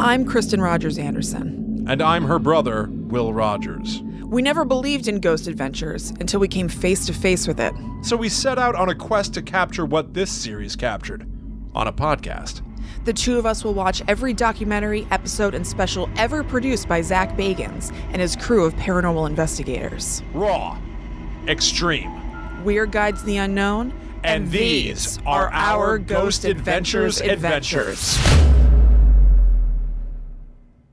I'm Kristen Rogers Anderson. And I'm her brother, Will Rogers. We never believed in ghost adventures until we came face to face with it. So we set out on a quest to capture what this series captured on a podcast. The two of us will watch every documentary, episode, and special ever produced by Zak Bagans and his crew of paranormal investigators. Raw. Extreme. We're Guides to the Unknown. And these are our Ghost Adventures adventures.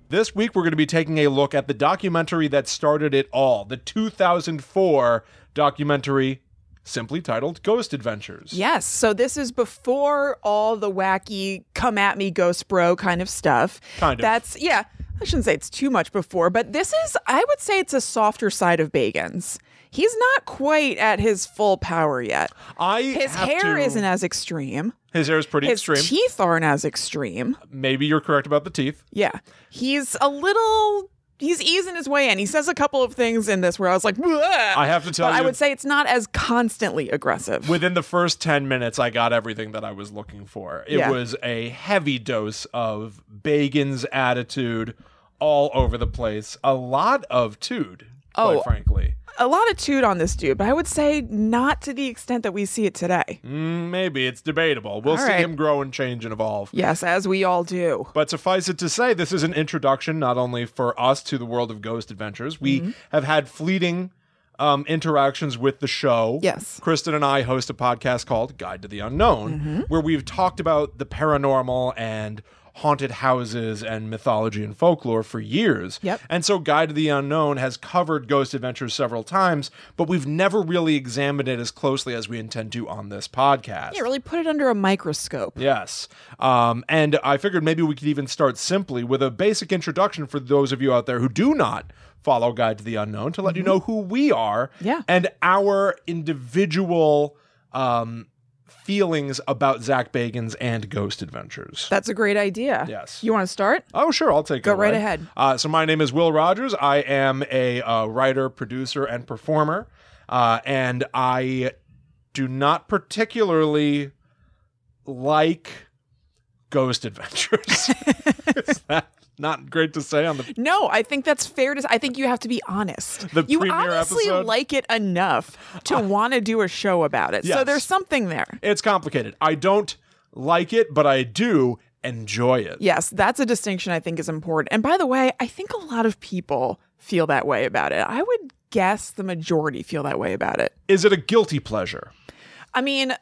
This week we're going to be taking a look at the documentary that started it all, the 2004 documentary simply titled Ghost Adventures. Yes, so this is before all the wacky come at me ghost bro kind of stuff. Kind of. Yeah, I shouldn't say it's too much before, but this is, I would say it's a softer side of Bagans. He's not quite at his full power yet. His hair isn't as extreme. His hair is pretty extreme. His teeth aren't as extreme. Maybe you're correct about the teeth. Yeah. He's easing his way in. He says a couple of things in this where I was like, "Whoa!" I have to tell you, I would say it's not as constantly aggressive. Within the first 10 minutes, I got everything that I was looking for. It was a heavy dose of Bagans' attitude all over the place. A lot of tood, quite frankly. A lot of toot on this dude, but I would say not to the extent that we see it today. Maybe. It's debatable. We'll see him grow and change and evolve. Yes, as we all do. But suffice it to say, this is an introduction not only for us to the world of ghost adventures. We have had fleeting interactions with the show. Yes. Kristen and I host a podcast called Guide to the Unknown, where we've talked about the paranormal and haunted houses and mythology and folklore for years. Yep. And so Guide to the Unknown has covered ghost adventures several times, but we've never really examined it as closely as we intend to on this podcast. Yeah, really put it under a microscope. Yes. And I figured maybe we could even start simply with a basic introduction for those of you out there who do not follow Guide to the Unknown, to let you know who we are and our individual feelings about Zak Bagans and Ghost Adventures. That's a great idea. Yes. You want to start? Oh, sure. I'll take it. Go right ahead. So my name is Will Rogers. I am a writer, producer, and performer. And I do not particularly like Ghost Adventures. Is that not great to say on the... No, I think that's fair to say. I think you have to be honest. You honestly like it enough to want to do a show about it. Yes. So there's something there. It's complicated. I don't like it, but I do enjoy it. Yes, that's a distinction I think is important. And by the way, I think a lot of people feel that way about it. I would guess the majority feel that way about it. Is it a guilty pleasure? I mean,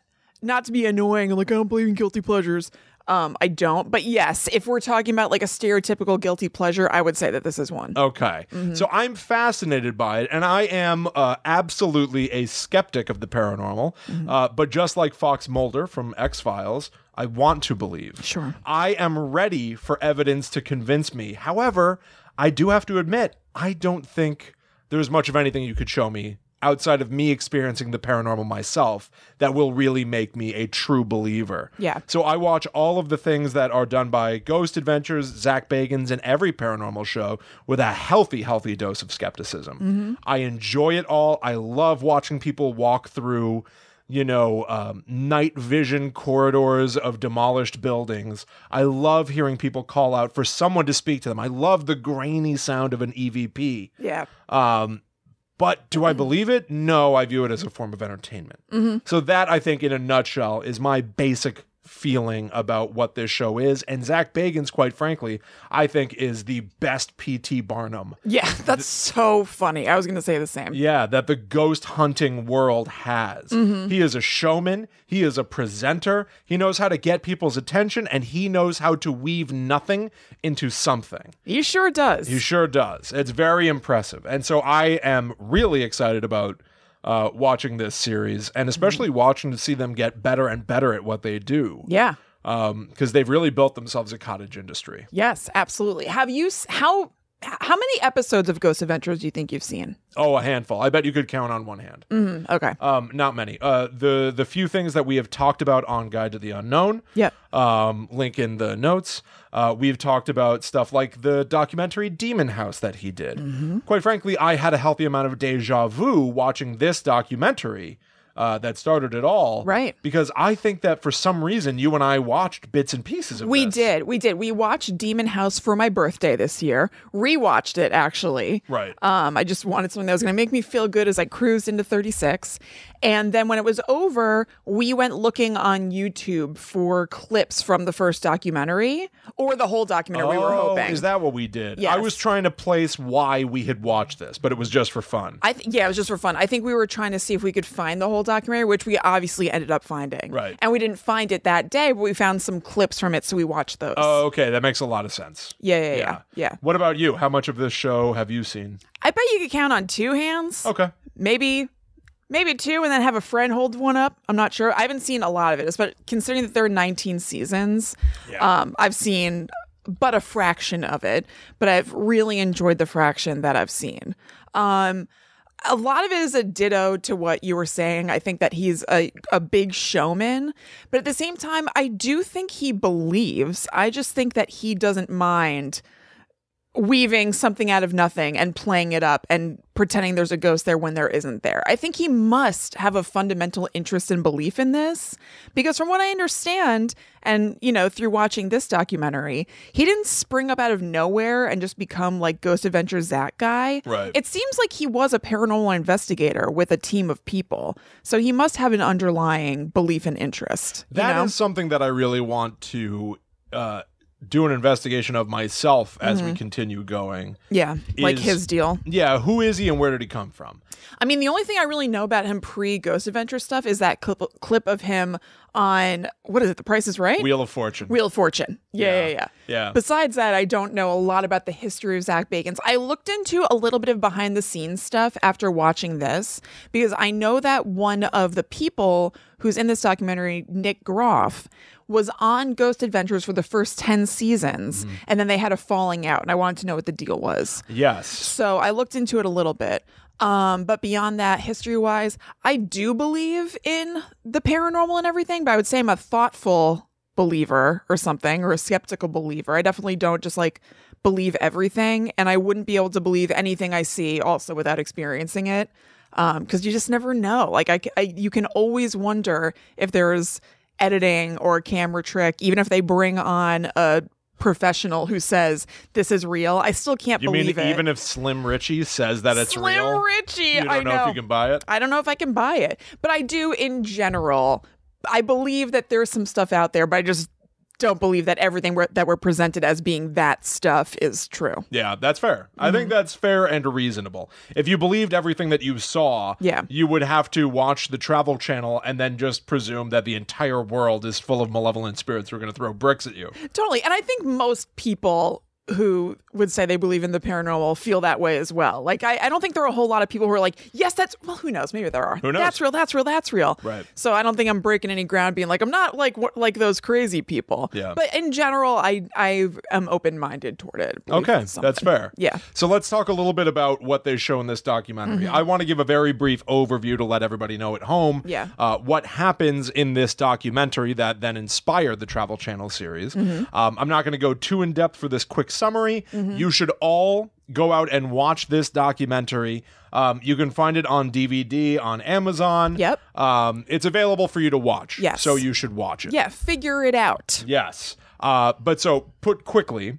not to be annoying, like I don't believe in guilty pleasures. I don't. But yes, if we're talking about like a stereotypical guilty pleasure, I would say that this is one. Okay. So I'm fascinated by it, and I am absolutely a skeptic of the paranormal. But just like Fox Mulder from X-Files, I want to believe. Sure. I am ready for evidence to convince me. However, I do have to admit, I don't think there's much of anything you could show me outside of me experiencing the paranormal myself that will really make me a true believer. Yeah. So I watch all of the things that are done by Ghost Adventures, Zak Bagans, and every paranormal show with a healthy dose of skepticism. I enjoy it all. I love watching people walk through, night vision corridors of demolished buildings. I love hearing people call out for someone to speak to them. I love the grainy sound of an EVP. Yeah. But do I believe it? No, I view it as a form of entertainment. So that, I think, in a nutshell, is my basic feeling about what this show is. And Zak Bagans, quite frankly, I think is the best P.T. Barnum. Yeah, that's so funny. I was going to say the same. Yeah, that the ghost hunting world has. He is a showman. He is a presenter. He knows how to get people's attention, and he knows how to weave nothing into something. He sure does. He sure does. It's very impressive. And so I am really excited about watching this series, and especially watching to see them get better and better at what they do. Yeah. Because they've really built themselves a cottage industry. Yes, absolutely. How many episodes of Ghost Adventures do you think you've seen? Oh, a handful. I bet you could count on one hand. Okay. Not many. The few things that we have talked about on Guide to the Unknown. Yep. Link in the notes. We've talked about stuff like the documentary Demon House that he did. Quite frankly, I had a healthy amount of deja vu watching this documentary that started it all. Right. Because I think that for some reason, you and I watched bits and pieces of We this. did. We watched Demon House for my birthday this year. Rewatched it, actually. Right. I just wanted something that was going to make me feel good as I cruised into 36. And then when it was over, we went looking on YouTube for clips from the first documentary or the whole documentary, we were hoping. Is that what we did? Yes. I was trying to place why we had watched this, but it was just for fun. Yeah, it was just for fun. I think we were trying to see if we could find the whole documentary, which we obviously ended up finding. Right. And we didn't find it that day, but we found some clips from it, so we watched those. Oh, okay. That makes a lot of sense. Yeah. What about you? How much of this show have you seen? I bet you could count on two hands. Okay. Maybe two, and then have a friend hold one up. I'm not sure. I haven't seen a lot of it, but considering that there are 19 seasons, I've seen but a fraction of it, but I've really enjoyed the fraction that I've seen. A lot of it is a ditto to what you were saying. I think that he's a big showman, but at the same time, I do think he believes. I just think that he doesn't mind weaving something out of nothing and playing it up and pretending there's a ghost there when there isn't there. I think he must have a fundamental interest and belief in this, because from what I understand, and through watching this documentary, he didn't spring up out of nowhere and just become like Ghost Adventure Zak guy. Right. It seems like he was a paranormal investigator with a team of people, so he must have an underlying belief and interest. That is something that I really want to do an investigation of myself as we continue going. Yeah, like his deal. Yeah, who is he and where did he come from? I mean, the only thing I really know about him pre-Ghost Adventure stuff is that clip of him on, what is it, The Price is Right? Wheel of Fortune. Wheel of Fortune. Yeah. Besides that, I don't know a lot about the history of Zak Bagans. I looked into a little bit of behind-the-scenes stuff after watching this, because I know that one of the people who's in this documentary, Nick Groff, was on Ghost Adventures for the first 10 seasons, and then they had a falling out, and I wanted to know what the deal was. Yes. So I looked into it a little bit. But beyond that, history-wise, I do believe in the paranormal and everything, but I would say I'm a thoughtful believer or something, or a skeptical believer. I definitely don't just believe everything, and I wouldn't be able to believe anything I see also without experiencing it, because you just never know. You can always wonder if there's editing or a camera trick, even if they bring on a professional who says this is real. I still can't believe it. Even if Slim Richie says that it's real? Slim Richie! You don't know if you can buy it? I don't know if I can buy it. But I do, in general, I believe that there's some stuff out there, but I just don't believe that everything that we're presented as being that stuff is true. Yeah, that's fair. I think that's fair and reasonable. If you believed everything that you saw, you would have to watch the Travel Channel and then just presume that the entire world is full of malevolent spirits who are going to throw bricks at you. Totally. And I think most people who would say they believe in the paranormal feel that way as well. I don't think there are a whole lot of people who are like, yes, who knows? Maybe there are. Who knows? That's real. Right. So I don't think I'm breaking any ground being like, I'm not like those crazy people. Yeah. But in general, I am open-minded toward it. Okay, that's fair. Yeah. So let's talk a little bit about what they show in this documentary. I want to give a very brief overview to let everybody know at home what happens in this documentary that then inspired the Travel Channel series. I'm not going to go too in-depth for this quick summary. You should all go out and watch this documentary. You can find it on DVD on Amazon. Yep. It's available for you to watch. Yes. So you should watch it. Yeah, figure it out. Yes. But so put quickly,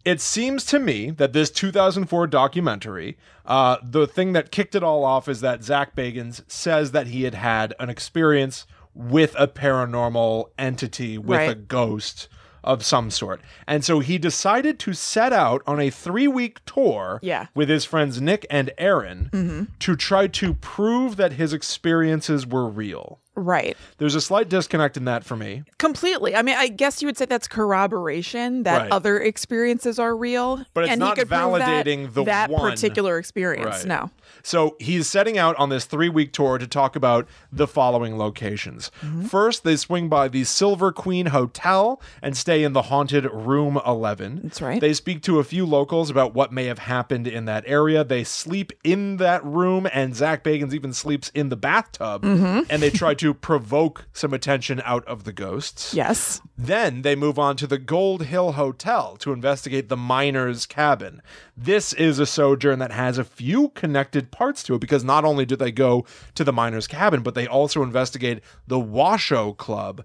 it seems to me that this 2004 documentary, the thing that kicked it all off is that Zak Bagans says that he had an experience with a paranormal entity, with a ghost of some sort. And so he decided to set out on a 3-week tour with his friends Nick and Aaron to try to prove that his experiences were real. Right. There's a slight disconnect in that for me. Completely. I mean, I guess you would say that's corroboration that other experiences are real. But it's not validating that particular experience. Right. No. So he's setting out on this 3-week tour to talk about the following locations. First, they swing by the Silver Queen Hotel and stay in the haunted Room 11. That's right. They speak to a few locals about what may have happened in that area. They sleep in that room, and Zak Bagans even sleeps in the bathtub. And they try to to provoke some attention out of the ghosts. Yes. Then they move on to the Gold Hill Hotel to investigate the miner's cabin. This is a sojourn that has a few connected parts to it, because not only do they go to the miner's cabin, but they also investigate the Washoe Club,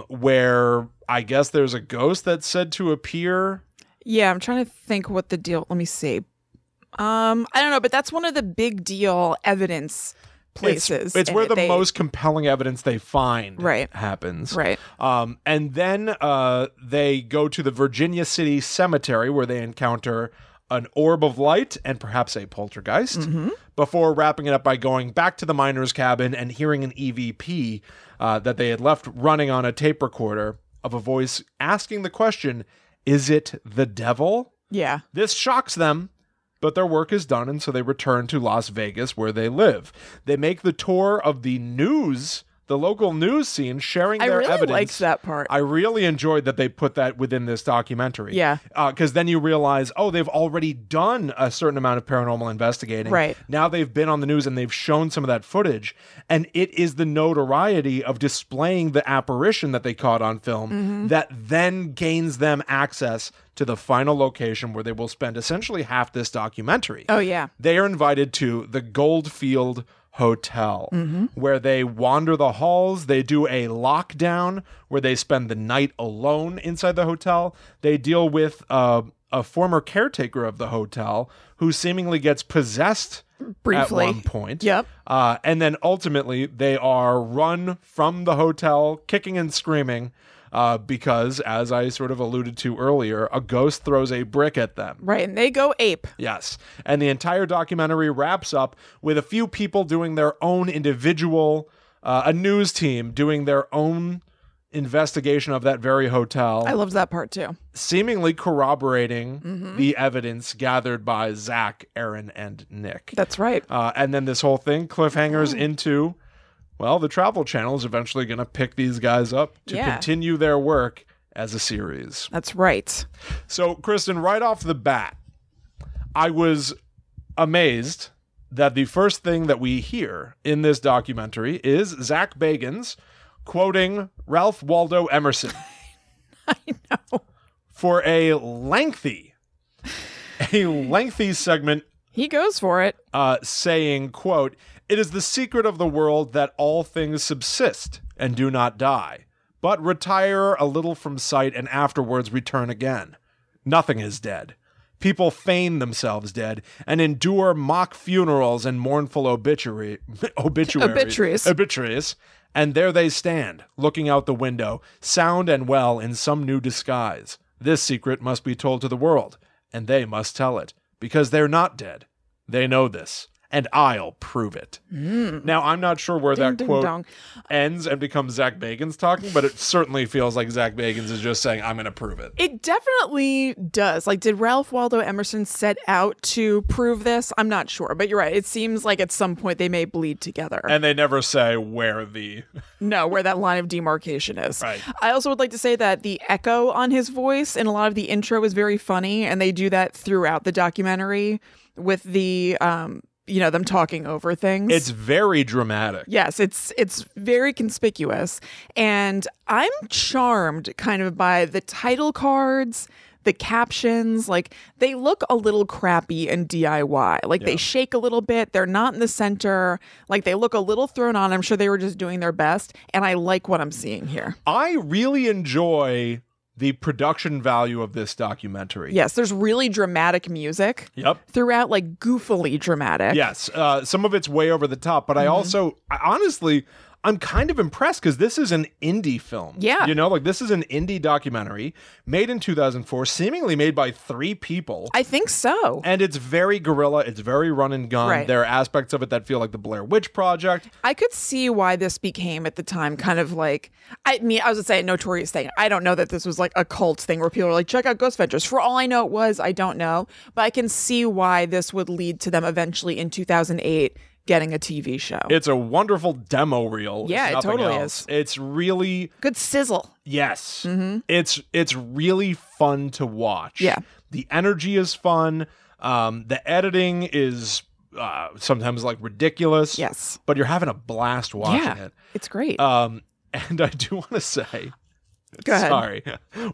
where I guess there's a ghost that's said to appear. Yeah, I'm trying to think what the deal. Let me see. I don't know, but that's one of the big deal evidence places. It's where the most compelling evidence they find happens. Right. And then they go to the Virginia City Cemetery, where they encounter an orb of light and perhaps a poltergeist, before wrapping it up by going back to the miner's cabin and hearing an EVP that they had left running on a tape recorder of a voice asking the question, is it the devil? Yeah. This shocks them, but their work is done, and so they return to Las Vegas, where they live. They make the tour of the local news scene, sharing their evidence. I really liked that part. I really enjoyed that they put that within this documentary. Yeah. Because then you realize, they've already done a certain amount of paranormal investigating. Right. Now they've been on the news and they've shown some of that footage. And it is the notoriety of displaying the apparition that they caught on film that then gains them access to the final location where they will spend essentially half this documentary. Oh, yeah. They are invited to the Goldfield Hotel, where they wander the halls. They do a lockdown where they spend the night alone inside the hotel. They deal with a former caretaker of the hotel who seemingly gets possessed briefly at one point. Yep. And then ultimately they are run from the hotel kicking and screaming because, as I sort of alluded to earlier, a ghost throws a brick at them. Right, and they go ape. Yes. And the entire documentary wraps up with a few people doing their own individual, a news team doing their own investigation of that very hotel. I loved that part too. Seemingly corroborating the evidence gathered by Zach, Aaron, and Nick. That's right. And then this whole thing cliffhangers into... Well, the Travel Channel is eventually going to pick these guys up to continue their work as a series. That's right. So, Kristen, right off the bat, I was amazed that the first thing that we hear in this documentary is Zak Bagans quoting Ralph Waldo Emerson. I know. For a lengthy segment. He goes for it. Saying, quote, "It is the secret of the world that all things subsist and do not die, but retire a little from sight and afterwards return again. Nothing is dead. People feign themselves dead and endure mock funerals and mournful obituaries. And there they stand, looking out the window, sound and well in some new disguise. This secret must be told to the world, and they must tell it, because they're not dead. They know this. And I'll prove it." Now, I'm not sure where that quote ends and becomes Zak Bagans talking, but it certainly feels like Zak Bagans is just saying, I'm going to prove it. It definitely does. Like, did Ralph Waldo Emerson set out to prove this? I'm not sure, but you're right. It seems like at some point they may bleed together. And they never say where where that line of demarcation is. Right. I also would like to say that the echo on his voice in a lot of the intro is very funny, and they do that throughout the documentary with the... them talking over things. It's very dramatic. Yes, it's very conspicuous. And I'm charmed kind of by the title cards, the captions. Like, they look a little crappy and DIY. Like, they shake a little bit. They're not in the center. Like, they look a little thrown on. I'm sure they were just doing their best. And I like what I'm seeing here. I really enjoy the production value of this documentary. Yes, there's really dramatic music. Throughout, like goofily dramatic. Yes, some of it's way over the top, but I honestly, I'm kind of impressed because this is an indie film. Yeah. This is an indie documentary made in 2004, seemingly made by 3 people. I think so. And it's very guerrilla. It's very run and gun. Right. There are aspects of it that feel like the Blair Witch Project. I could see why this became at the time kind of like, I was going to say a notorious thing. I don't know that this was like a cult thing where people are like, check out Ghost Adventures. For all I know it was, I don't know. But I can see why this would lead to them eventually in 2008 getting a TV show. It's a wonderful demo reel. Yeah, it totally is. It's really good sizzle. Yes. It's really fun to watch. Yeah. The energy is fun. The editing is sometimes like ridiculous. Yes. But you're having a blast watching it. It's great. And I do want to say, Go ahead. sorry,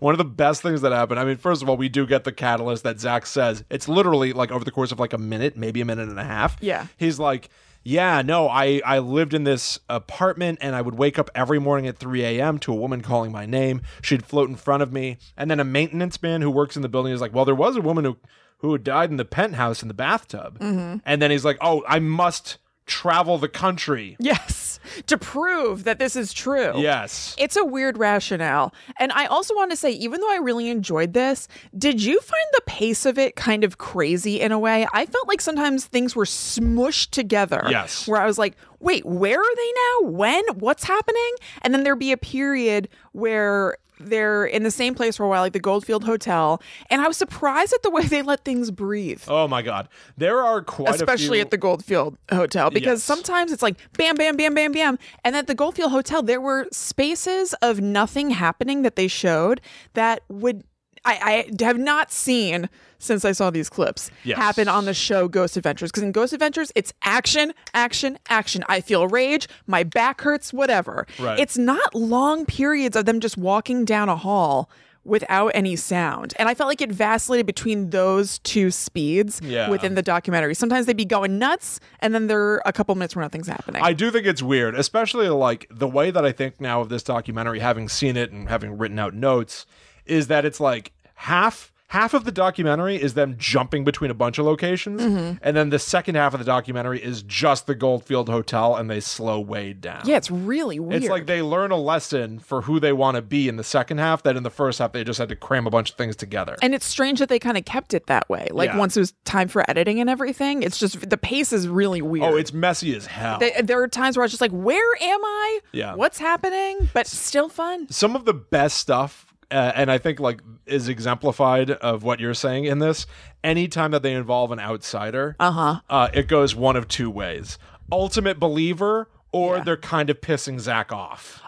one of the best things that happened, I mean, first of all, we do get the catalyst that Zach says. It's literally like over the course of like a minute, maybe a minute and a half. Yeah. He's like, yeah, no, I lived in this apartment and I would wake up every morning at 3 a.m. to a woman calling my name. She'd float in front of me. And then a maintenance man who works in the building is like, well, there was a woman who had died in the penthouse in the bathtub. Mm-hmm. And then he's like, oh, I must travel the country. Yes, to prove that this is true. Yes. It's a weird rationale. And I also want to say, even though I really enjoyed this, did you find the pace of it kind of crazy in a way? I felt like sometimes things were smushed together. Yes. Where I was like, wait, where are they now? When? What's happening? And then there'd be a period where they're in the same place for a while, like the Goldfield Hotel. And I was surprised at the way they let things breathe. Oh my God. There are Especially at the Goldfield Hotel, because sometimes it's like bam, bam, bam, bam, bam. And at the Goldfield Hotel, there were spaces of nothing happening that they showed that would, I have not seen since I saw these clips happen on the show Ghost Adventures. Because in Ghost Adventures, it's action, action, action. I feel rage, my back hurts, whatever. Right. It's not long periods of them just walking down a hall without any sound. And I felt like it vacillated between those two speeds within the documentary. Sometimes they'd be going nuts, and then there are a couple minutes where nothing's happening. I do think it's weird, especially like the way that I think now of this documentary, having seen it and having written out notes, is that it's like half of the documentary is them jumping between a bunch of locations, and then the second half of the documentary is just the Goldfield Hotel, and they slow way down. Yeah, it's really weird. It's like they learn a lesson for who they want to be in the second half, that in the first half they just had to cram a bunch of things together. And it's strange that they kind of kept it that way. Like once it was time for editing and everything, it's just, the pace is really weird. Oh, it's messy as hell. There are times where I was just like, where am I? Yeah. What's happening? But still fun. Some of the best stuff, and I think like is exemplified of what you're saying in this, anytime that they involve an outsider, it goes one of two ways: ultimate believer, or they're kind of pissing Zach off.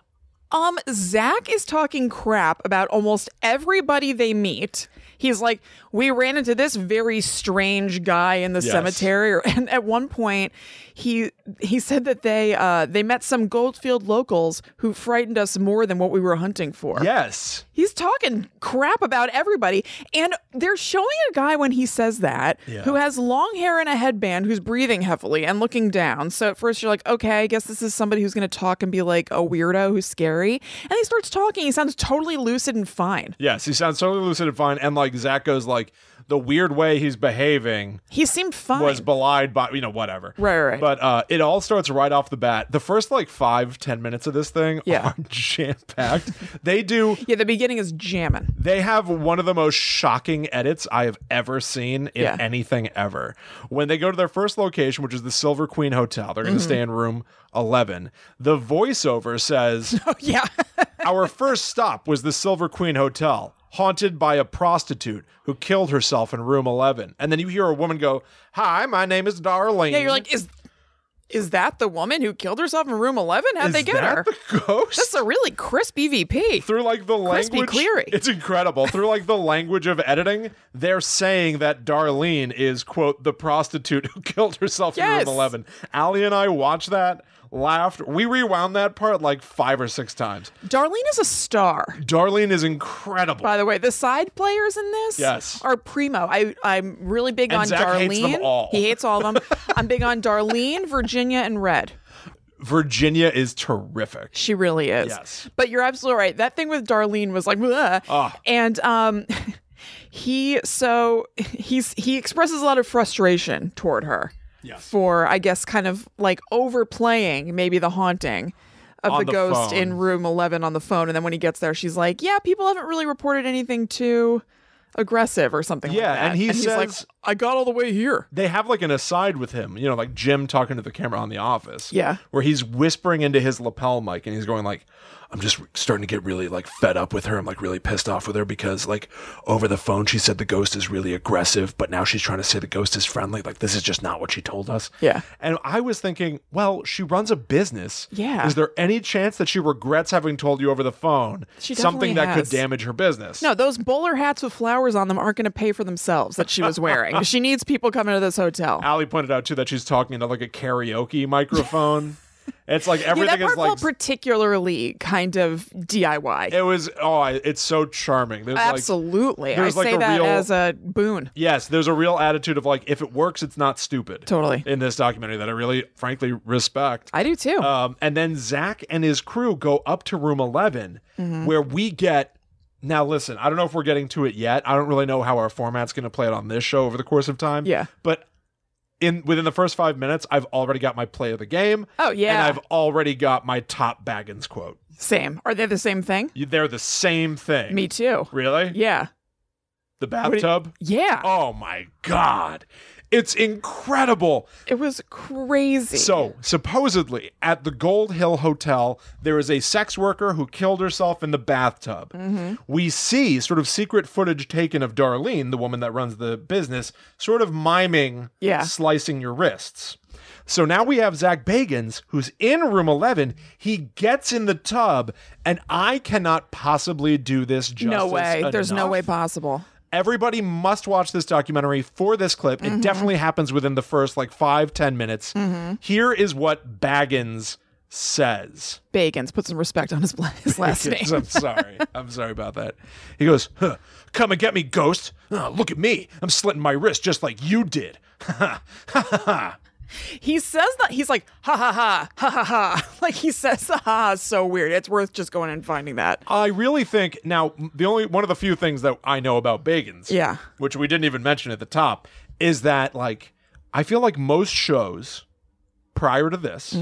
Zach is talking crap about almost everybody they meet. He's like, we ran into this very strange guy in the cemetery. And at one point, he said that they met some Goldfield locals who frightened us more than what we were hunting for. Yes. He's talking crap about everybody. And they're showing a guy when he says that who has long hair and a headband, who's breathing heavily and looking down. So at first you're like, okay, I guess this is somebody who's going to talk and be like a weirdo who's scary. And he starts talking. He sounds totally lucid and fine. Yes, he sounds totally lucid and fine. And like Zach goes like, the weird way he's behaving, he seemed fine, was belied by, whatever. Right. But it all starts right off the bat. The first like 5-10 minutes of this thing are jam-packed. They do. Yeah, the beginning is jamming. They have one of the most shocking edits I have ever seen in anything ever. When they go to their first location, which is the Silver Queen Hotel, they're going to stay in room 11. The voiceover says, our first stop was the Silver Queen Hotel, haunted by a prostitute who killed herself in room 11. And then you hear a woman go, hi, my name is Darlene. Yeah, you're like, is that the woman who killed herself in room 11? How'd they get her? The ghost? That's a really crisp EVP. Through like the Crispy language. Cleary. It's incredible. Through like the language of editing, they're saying that Darlene is, quote, the prostitute who killed herself in room 11. Allie and I watched that, laughed. We rewound that part like 5 or 6 times. Darlene is a star. Darlene is incredible. By the way, the side players in this are primo. I'm really big on Zach Darlene. hates them all. He hates all of them. I'm big on Darlene, Virginia, and Red. Virginia is terrific. She really is. Yes. But you're absolutely right. That thing with Darlene was like, and he expresses a lot of frustration toward her. For, I guess, kind of like overplaying maybe the haunting of the ghost in room 11 on the phone. And then when he gets there, she's like, yeah, people haven't really reported anything too aggressive or something like that. And he's like, I got all the way here. They have like an aside with him, like Jim talking to the camera on The Office. Yeah. Where he's whispering into his lapel mic and he's going like, I'm just starting to get really like fed up with her. I'm like really pissed off with her because like over the phone she said the ghost is really aggressive, but now she's trying to say the ghost is friendly. Like this is just not what she told us. Yeah. And I was thinking, well, she runs a business. Yeah. Is there any chance that she regrets having told you over the phone something that could damage her business? No, those bowler hats with flowers on them aren't going to pay for themselves that she was wearing. She needs people coming to this hotel. Allie pointed out too that she's talking into like a karaoke microphone. It's like everything that part is like felt particularly kind of DIY. It was it's so charming. There's absolutely. There's I say that as a boon. Yes, there's a real attitude of like if it works, it's not stupid. Totally. In this documentary that I really, frankly, respect. I do too. And then Zach and his crew go up to room 11, where we get. Now listen, I don't know if we're getting to it yet. I don't really know how our format's going to play it on this show over the course of time. Yeah, but. Within the first 5 minutes, I've already got my play of the game. Oh, yeah. And I've already got my top Bagans quote. Same. Are they the same thing? They're the same thing. Me too. Really? Yeah. The bathtub? Yeah. Oh, my God. It's incredible. It was crazy. So, supposedly, at the Gold Hill Hotel, there is a sex worker who killed herself in the bathtub. We see sort of secret footage taken of Darlene, the woman that runs the business, sort of miming slicing your wrists. So now we have Zak Bagans, who's in room 11. He gets in the tub, and I cannot possibly do this justice. No way. Enough. There's no way possible. Everybody must watch this documentary for this clip. It definitely happens within the first 5-10 minutes. Here is what Bagans says. Bagans, put some respect on his last name. I'm sorry. I'm sorry about that. He goes, come and get me, ghost. Look at me. I'm slitting my wrist just like you did. Ha ha ha. He says that he's like, ha ha ha, ha ha ha. Like he says the ha is so weird. It's worth just going and finding that. I really think now one of the few things that I know about Bagans, which we didn't even mention at the top, is that I feel like most shows prior to this,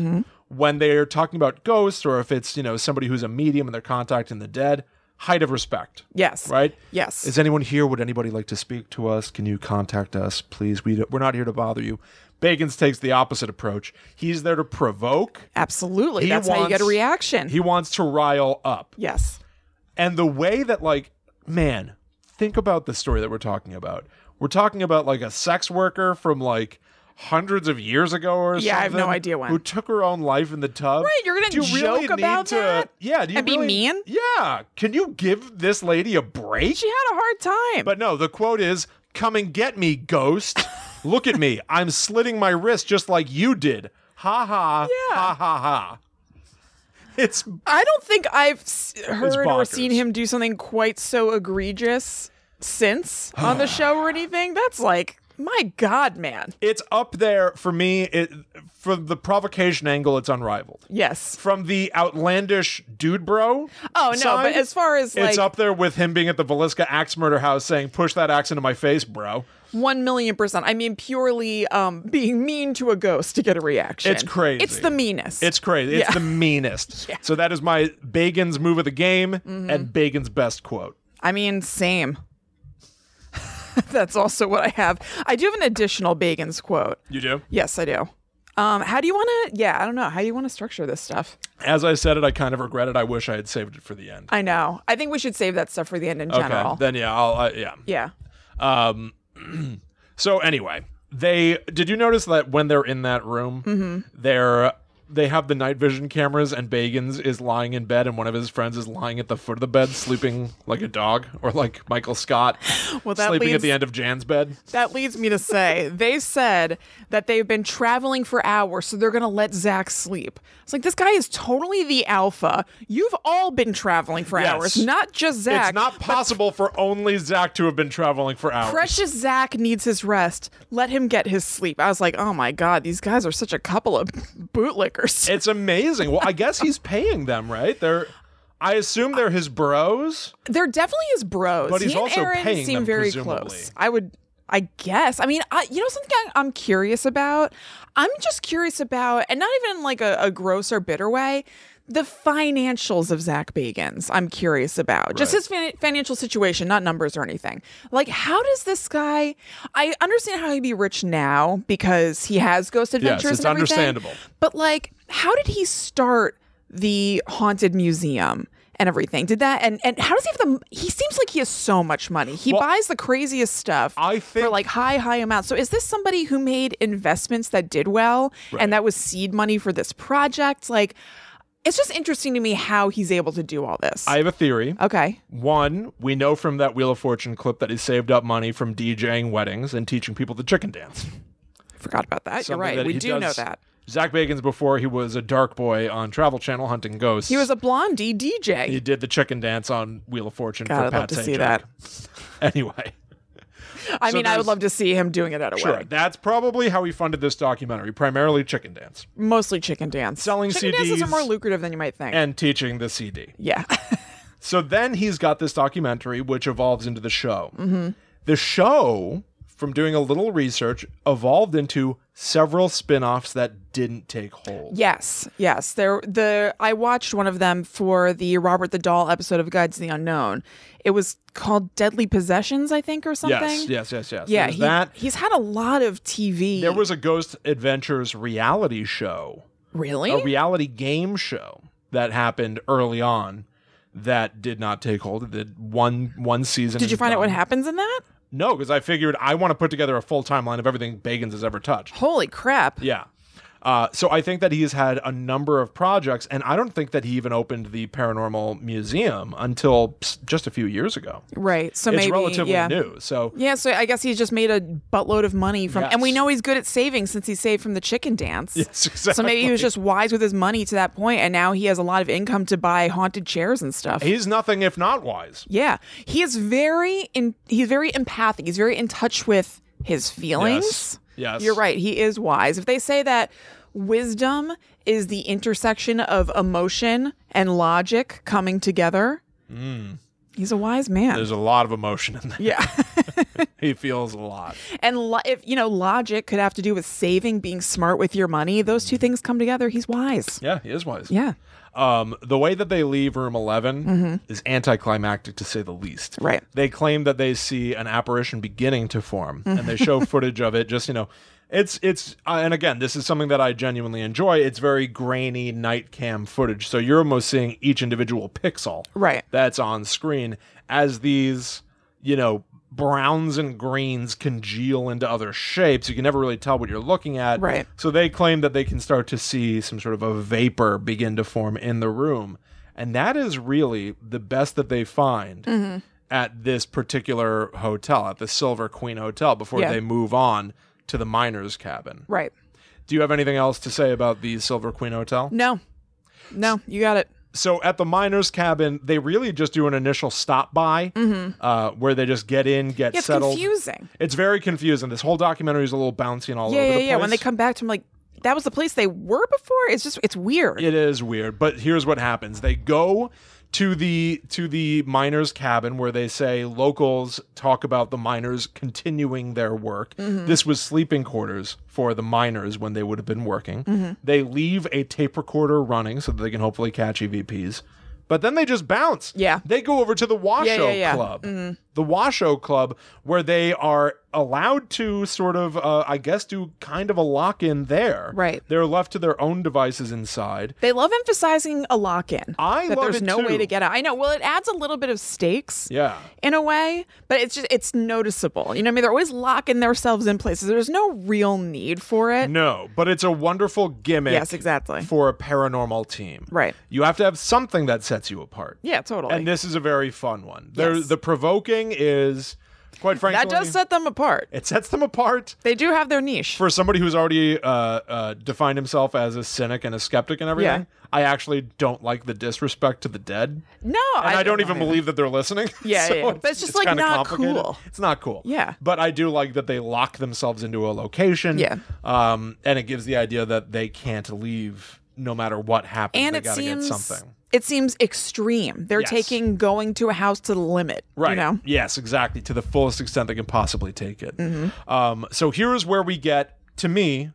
when they're talking about ghosts or if it's somebody who's a medium and they're contacting the dead, height of respect. Yes. Right? Yes. Is anyone here? Would anybody like to speak to us? Can you contact us, please? We're not here to bother you. Bagans takes the opposite approach. He's there to provoke. Absolutely. That's how you get a reaction. He wants to rile up. Yes. And the way that, man, think about the story that we're talking about. We're talking about, a sex worker from, hundreds of years ago or something. Yeah, I have no idea when. Who took her own life in the tub. Right, you're going to joke about that? Yeah. Do you and be mean? Yeah. Can you give this lady a break? She had a hard time. But no, the quote is, come and get me, ghost. Look at me. I'm slitting my wrist just like you did. Ha ha. Yeah. Ha ha ha. I don't think I've heard or seen him do something quite so egregious since on the show or anything. That's my God, man. It's up there for me. From the provocation angle, it's unrivaled. Yes. From the outlandish dude bro. Oh, no, side, but as far as it's up there with him being at the Velisca axe murder house saying, push that axe into my face, bro. 1,000,000%. I mean, purely being mean to a ghost to get a reaction. It's crazy. It's the meanest. It's crazy. It's the meanest. So that is my Bagans move of the game and Bagans' best quote. I mean, same. That's also what I have. I do have an additional Bagans quote. You do? Yes, I do. How do you want to, I don't know. How do you want to structure this stuff? As I said it, I kind of regret it. I wish I had saved it for the end. I know. I think we should save that stuff for the end in general. Okay, then Yeah. So anyway, did you notice that when they're in that room, they have the night vision cameras and Bagans is lying in bed and one of his friends is lying at the foot of the bed sleeping like a dog or like Michael Scott sleeping at the end of Jan's bed? That leads me to say, they said that they've been traveling for hours, so they're going to let Zach sleep. It's like, this guy is totally the alpha. You've all been traveling for hours, not just Zach. It's not possible for only Zach to have been traveling for hours. Precious Zach needs his rest. Let him get his sleep. I was like, oh my God, these guys are such a couple of bootlickers. It's amazing. Well, I guess he's paying them, right? I assume they're his bros. They're definitely his bros. But he's also Aaron paying seem them, very presumably. close. I guess. I mean, something I'm curious about? I'm just curious about, and not even like a gross or bitter way, the financials of Zak Bagans. I'm curious about. Right. Just his financial situation, not numbers or anything. Like, how does this guy, I understand how he'd be rich now because he has Ghost Adventures and everything. It's understandable. But how did he start the haunted museum and everything. Did that, and how does he have he seems like he has so much money. He buys the craziest stuff for like high amounts. So is this somebody who made investments that did well, and that was seed money for this project? Like, it's just interesting to me how he's able to do all this. I have a theory. Okay. One, we know from that Wheel of Fortune clip that he saved up money from DJing weddings and teaching people the chicken dance. Forgot about that. You're right. We do know that. Zak Bagans, before he was a dark boy on Travel Channel hunting ghosts. He was a blondie DJ. He did the chicken dance on Wheel of Fortune for Pat I'd love to see that. Anyway. I mean, I would love to see him doing it at a wedding. That's probably how he funded this documentary, primarily chicken dance. Mostly chicken dance. Selling chicken CDs. Dances are more lucrative than you might think. And teaching the CD. Yeah. So then he's got this documentary, which evolves into the show. Mm-hmm. The show, from doing a little research, evolved into several spin-offs that didn't take hold. Yes. I watched one of them for the Robert the Doll episode of Guides to the Unknown. It was called Deadly Possessions, I think, or something. Yes. Yeah, he's had a lot of TV. There was a Ghost Adventures reality show. Really? A reality game show that happened early on that did not take hold. It did one season. Did you find out what happens in that? No, because I figured I want to put together a full timeline of everything Bagans has ever touched. Holy crap. Yeah. So I think that he has had a number of projects, and I don't think that he even opened the Paranormal Museum until just a few years ago. Right. So it's maybe relatively new. So so I guess he's just made a buttload of money from, and we know he's good at saving since he saved from the chicken dance. Yes, exactly. So maybe he was just wise with his money to that point, and now he has a lot of income to buy haunted chairs and stuff. He's nothing if not wise. Yeah, he is he's very empathic. He's very in touch with his feelings. Yes. You're right. He is wise. If they say that wisdom is the intersection of emotion and logic coming together, he's a wise man. There's a lot of emotion in there. Yeah. He feels a lot. And if logic could have to do with saving, being smart with your money, those two things come together. He's wise. Yeah, he is wise. Yeah. The way that they leave room 11 is anticlimactic, to say the least. Right. They claim that they see an apparition beginning to form, and they show footage of it. Just, it's and again, this is something that I genuinely enjoy. It's very grainy night cam footage, so you're almost seeing each individual pixel that's on screen as these, browns and greens congeal into other shapes. You can never really tell what you're looking at. Right. So they claim that they can start to see some sort of a vapor begin to form in the room. And that is really the best that they find at this particular hotel, at the Silver Queen Hotel, before they move on to the miner's cabin. Right. Do you have anything else to say about the Silver Queen Hotel? No, you got it. So at the miner's cabin, they really just do an initial stop by where they just get in, get settled. It's confusing. It's very confusing. This whole documentary is a little bouncy and all over the place. Yeah. When they come back to him, like, that was the place they were before? It's weird. It is weird. But here's what happens. They go to the miners' cabin where they say locals talk about the miners continuing their work. This was sleeping quarters for the miners when they would have been working. They leave a tape recorder running so that they can hopefully catch EVPs. But then they just bounce. Yeah. They go over to the Washoe Club. The Washoe Club, where they are allowed to sort of, do kind of a lock-in there. Right. They're left to their own devices inside. They love emphasizing a lock-in. That there's no way to get out. I know. Well, it adds a little bit of stakes. Yeah. In a way, but it's noticeable. You know what I mean? They're always locking themselves in places. There's no real need for it. No, but it's a wonderful gimmick. Yes, exactly. For a paranormal team. Right. You have to have something that sets you apart. Yeah, totally. And this is a very fun one. Yes. The provoking is, quite frankly, that does set them apart. It sets them apart. They do have their niche. For somebody who's already defined himself as a cynic and a skeptic and everything, I actually don't like the disrespect to the dead. No, and I don't even believe that they're listening. Yeah, so but it's just like not cool. It's not cool. Yeah. But I do like that they lock themselves into a location. Yeah. And it gives the idea that they can't leave no matter what happens. And they gotta get something. It seems extreme. They're taking going to a house to the limit. Right. You know? Yes, exactly. To the fullest extent they can possibly take it. So here's where we get, to me,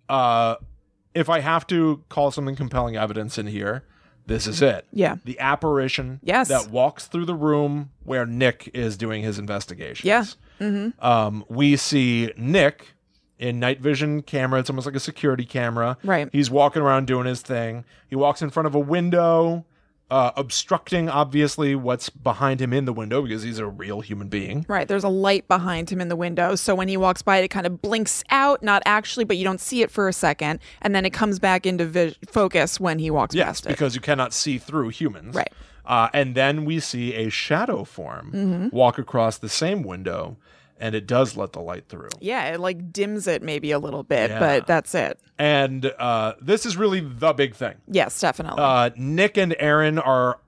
if I have to call something compelling evidence in here, this is it. Yeah. The apparition that walks through the room where Nick is doing his investigations. Yeah. We see Nick in night vision camera. It's almost like a security camera. Right. He's walking around doing his thing. He walks in front of a window, obstructing, obviously, what's behind him in the window because he's a real human being. Right. There's a light behind him in the window. So when he walks by it kind of blinks out, not actually, but you don't see it for a second. And then it comes back into focus when he walks past it. Yes, because you cannot see through humans. Right. And then we see a shadow form walk across the same window, and it does let the light through. Yeah, it like dims it maybe a little bit, but that's it. And this is really the big thing. Yes, definitely. Nick and Aaron are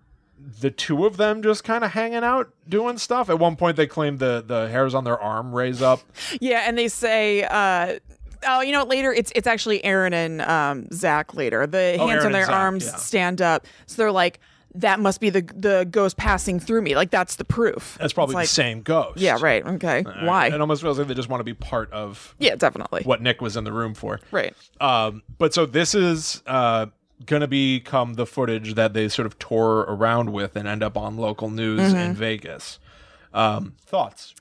the two of them just kind of hanging out doing stuff. At one point, they claim the hairs on their arm raise up. Yeah, and they say... oh, you know what? Later, it's actually Aaron and Zach later. The hands Aaron on their arms stand up. So they're like, that must be the ghost passing through me. Like, that's the proof. That's probably the same ghost. Yeah, right. Okay. Why? It almost feels like they just want to be part of definitely what Nick was in the room for. Right. But so this is going to become the footage that they sort of tour around with and end up on local news in Vegas. Thoughts?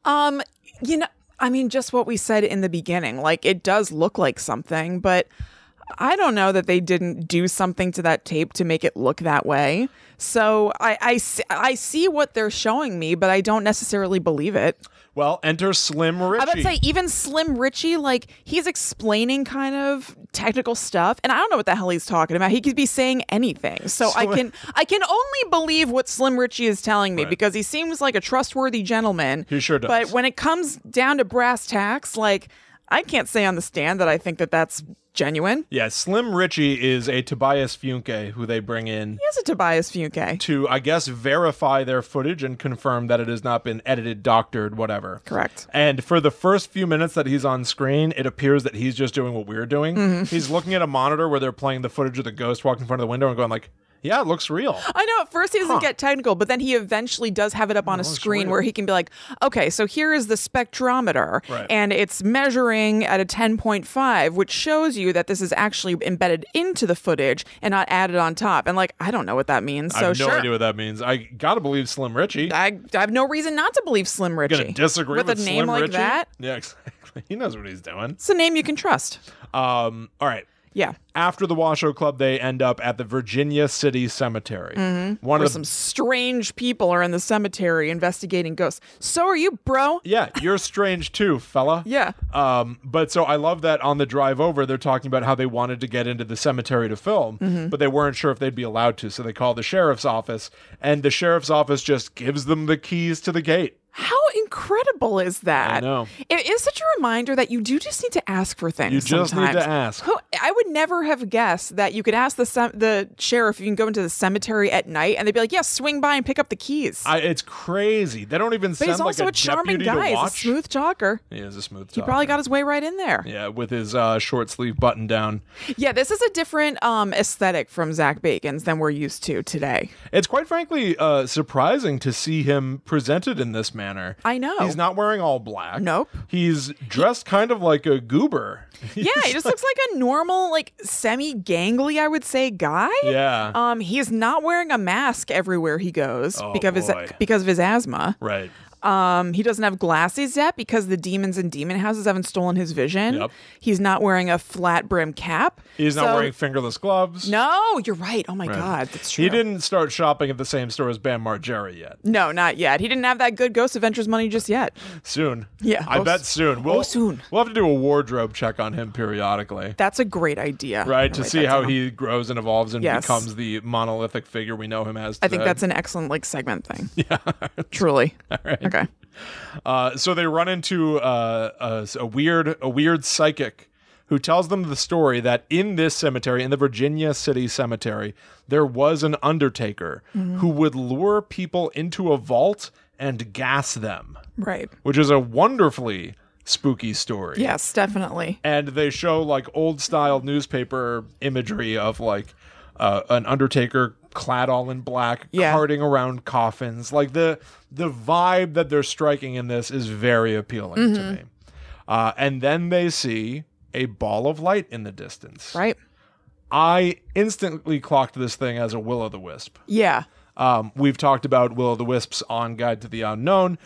You know, I mean, just what we said in the beginning. Like, it does look like something, but I don't know that they didn't do something to that tape to make it look that way. So I see what they're showing me, but I don't necessarily believe it. Well, enter Slim Richie. I would say even Slim Richie, like, he's explaining kind of technical stuff, and I don't know what the hell he's talking about. He could be saying anything. So I can only believe what Slim Richie is telling me because he seems like a trustworthy gentleman. He sure does. But when it comes down to brass tacks, like, I can't say on the stand that I think that that's genuine. Yeah, Slim Richie is a Tobias Funke who they bring in. He is a Tobias Funke. To, I guess, verify their footage and confirm that it has not been edited, doctored, whatever. Correct. And for the first few minutes that he's on screen, it appears that he's just doing what we're doing. He's looking at a monitor where they're playing the footage of the ghost walking in front of the window and going like, yeah, it looks real. I know. At first, he doesn't get technical, but then he eventually does have it up on a screen where he can be like, okay, so here is the spectrometer, and it's measuring at a 10.5, which shows you that this is actually embedded into the footage and not added on top. And, like, I don't know what that means. So I have no idea what that means. I got to believe Slim Richie. I have no reason not to believe Slim Richie. Going to disagree with a name Slim like Richie? that? Yeah, exactly. He knows what he's doing. It's a name you can trust. All right. Yeah. After the Washoe Club, they end up at the Virginia City Cemetery. Where some strange people are in the cemetery investigating ghosts. So are you, bro. Yeah, you're strange too, fella. Yeah. But so I love that on the drive over, they're talking about how they wanted to get into the cemetery to film, but they weren't sure if they'd be allowed to. So they called the sheriff's office, and the sheriff's office just gives them the keys to the gate. How incredible is that? I know. It is such a reminder that you do just need to ask for things. You just sometimes. need to ask. I would never have guessed that you could ask the sheriff if you can go into the cemetery at night, and they'd be like, "Yeah, swing by and pick up the keys." It's crazy. They don't even but send he's also like a charming deputy guy. to watch. He's a smooth talker. He is a smooth He talker. probably got his way right in there. Yeah, with his short sleeve button down. Yeah, this is a different aesthetic from Zak Bagans than we're used to today. It's quite frankly surprising to see him presented in this manner. I know. He's not wearing all black. Nope. He's dressed kind of like a goober. Yeah, he just looks like a normal, like, semi-gangly, I would say, guy. Yeah. He's not wearing a mask everywhere he goes because of his asthma. Right. He doesn't have glasses yet because the demons in demon houses haven't stolen his vision. Yep. He's not wearing a flat brim cap. He's not wearing fingerless gloves. No, you're right. Oh my God, that's true. He didn't start shopping at the same store as Bam Margera yet. No, not yet. He didn't have that good Ghost Adventures money just yet. Soon. Yeah. I bet soon. Soon. We'll have to do a wardrobe check on him periodically. That's a great idea. Right, to see how he grows and evolves and becomes the monolithic figure we know him as today. I think that's an excellent, like, segment thing. Yeah. Truly. All right. Okay. So they run into a weird psychic who tells them the story that in this cemetery, in the Virginia City Cemetery, there was an undertaker who would lure people into a vault and gas them. Right. Which is a wonderfully spooky story. Yes, definitely. And they show like old style newspaper imagery of like an undertaker clad all in black, carting around coffins. Like the vibe that they're striking in this is very appealing to me. And then they see a ball of light in the distance. Right. I instantly clocked this thing as a will-o'-the-wisp. Yeah. We've talked about Will-o'-the-Wisps on Guide to the Unknown.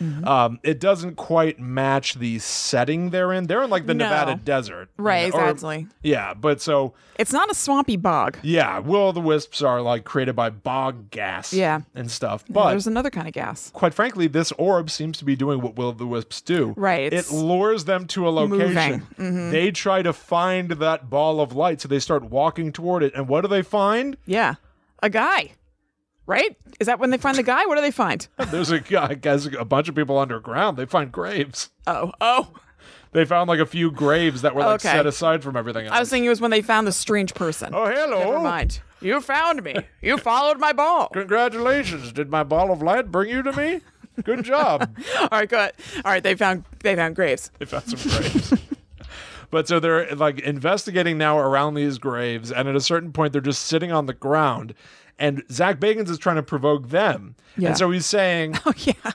It doesn't quite match the setting they're in. They're in like the Nevada desert. Right, exactly. Yeah, but so... It's not a swampy bog. Yeah, Will-o'-the-Wisps are like created by bog gas and stuff. But there's another kind of gas. Quite frankly, this orb seems to be doing what Will-o'-the-Wisps do. Right. It lures them to a location. They try to find that ball of light, so they start walking toward it. And what do they find? Yeah, a guy. Right? Is that when they find the guy? What do they find? There's a guy, I guess, a bunch of people underground. They find graves. Oh. They found like a few graves that were like set aside from everything else. I was thinking it was when they found the strange person. Oh, hello. Never mind. You found me. You followed my ball. Congratulations. Did my ball of light bring you to me? Good job. All right, good. All right, they found graves. They found some graves. But so they're like investigating now around these graves, and at a certain point they're just sitting on the ground. And Zak Bagans is trying to provoke them. Yeah. And so he's saying,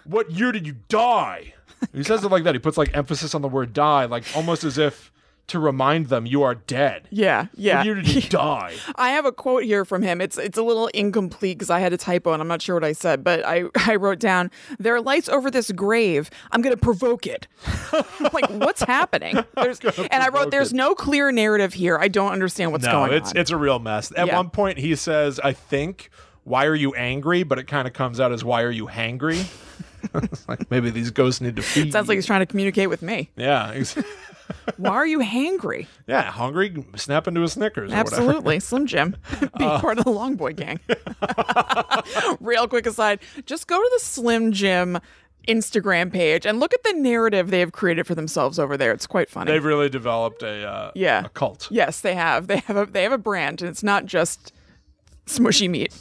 what year did you die? He says it like that. He puts like emphasis on the word die, like almost as if to remind them you are dead. Yeah. What year did you die? I have a quote here from him. It's a little incomplete because I had a typo and I'm not sure what I said, but I wrote down, there are lights over this grave. I'm going to provoke it. I'm like, what's happening? And I wrote, there's no clear narrative here. I don't understand what's going on. It's a real mess. At one point he says, I think, why are you angry? But it kind of comes out as, why are you hangry? It's like, maybe these ghosts need to feed. Sounds like he's trying to communicate with me. Yeah. Why are you hangry? Yeah, hungry, snap into a Snickers. Absolutely. Slim Jim. Be part of the Long Boy gang. Real quick aside, just go to the Slim Jim Instagram page and look at the narrative they have created for themselves over there. It's quite funny. They've really developed a cult. Yes, they have. They have a brand, and it's not just smushy meat.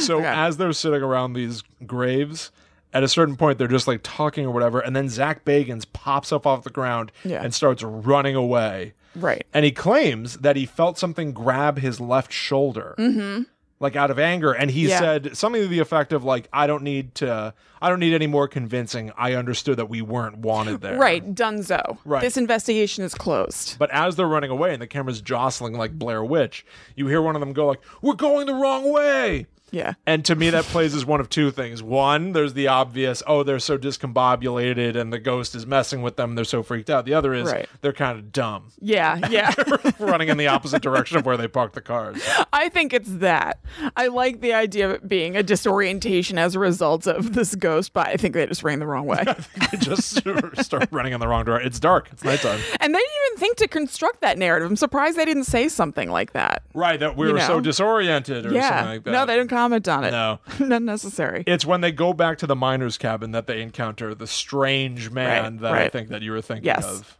So as they're sitting around these graves, at a certain point they're just like talking or whatever, and then Zak Bagans pops up off the ground and starts running away. Right. And he claims that he felt something grab his left shoulder. Like out of anger, and he said something to the effect of like, I don't need any more convincing. I understood that we weren't wanted there. Right, dunzo. Right. This investigation is closed. But as they're running away and the camera's jostling like Blair Witch, you hear one of them go like, we're going the wrong way. Yeah. And to me, that plays as one of two things. One, there's the obvious, oh, they're so discombobulated and the ghost is messing with them. They're so freaked out. The other is they're kind of dumb. Yeah. Running in the opposite direction of where they park the cars. I think it's that. I like the idea of it being a disorientation as a result of this ghost, but I think they just ran the wrong way. They just start running in the wrong direction. It's dark. It's nighttime. And they didn't even think to construct that narrative. I'm surprised they didn't say something like that. Right, that we were so disoriented or something like that. No, they didn't comment on it. No. Not necessary. It's when they go back to the miner's cabin that they encounter the strange man I think that you were thinking of.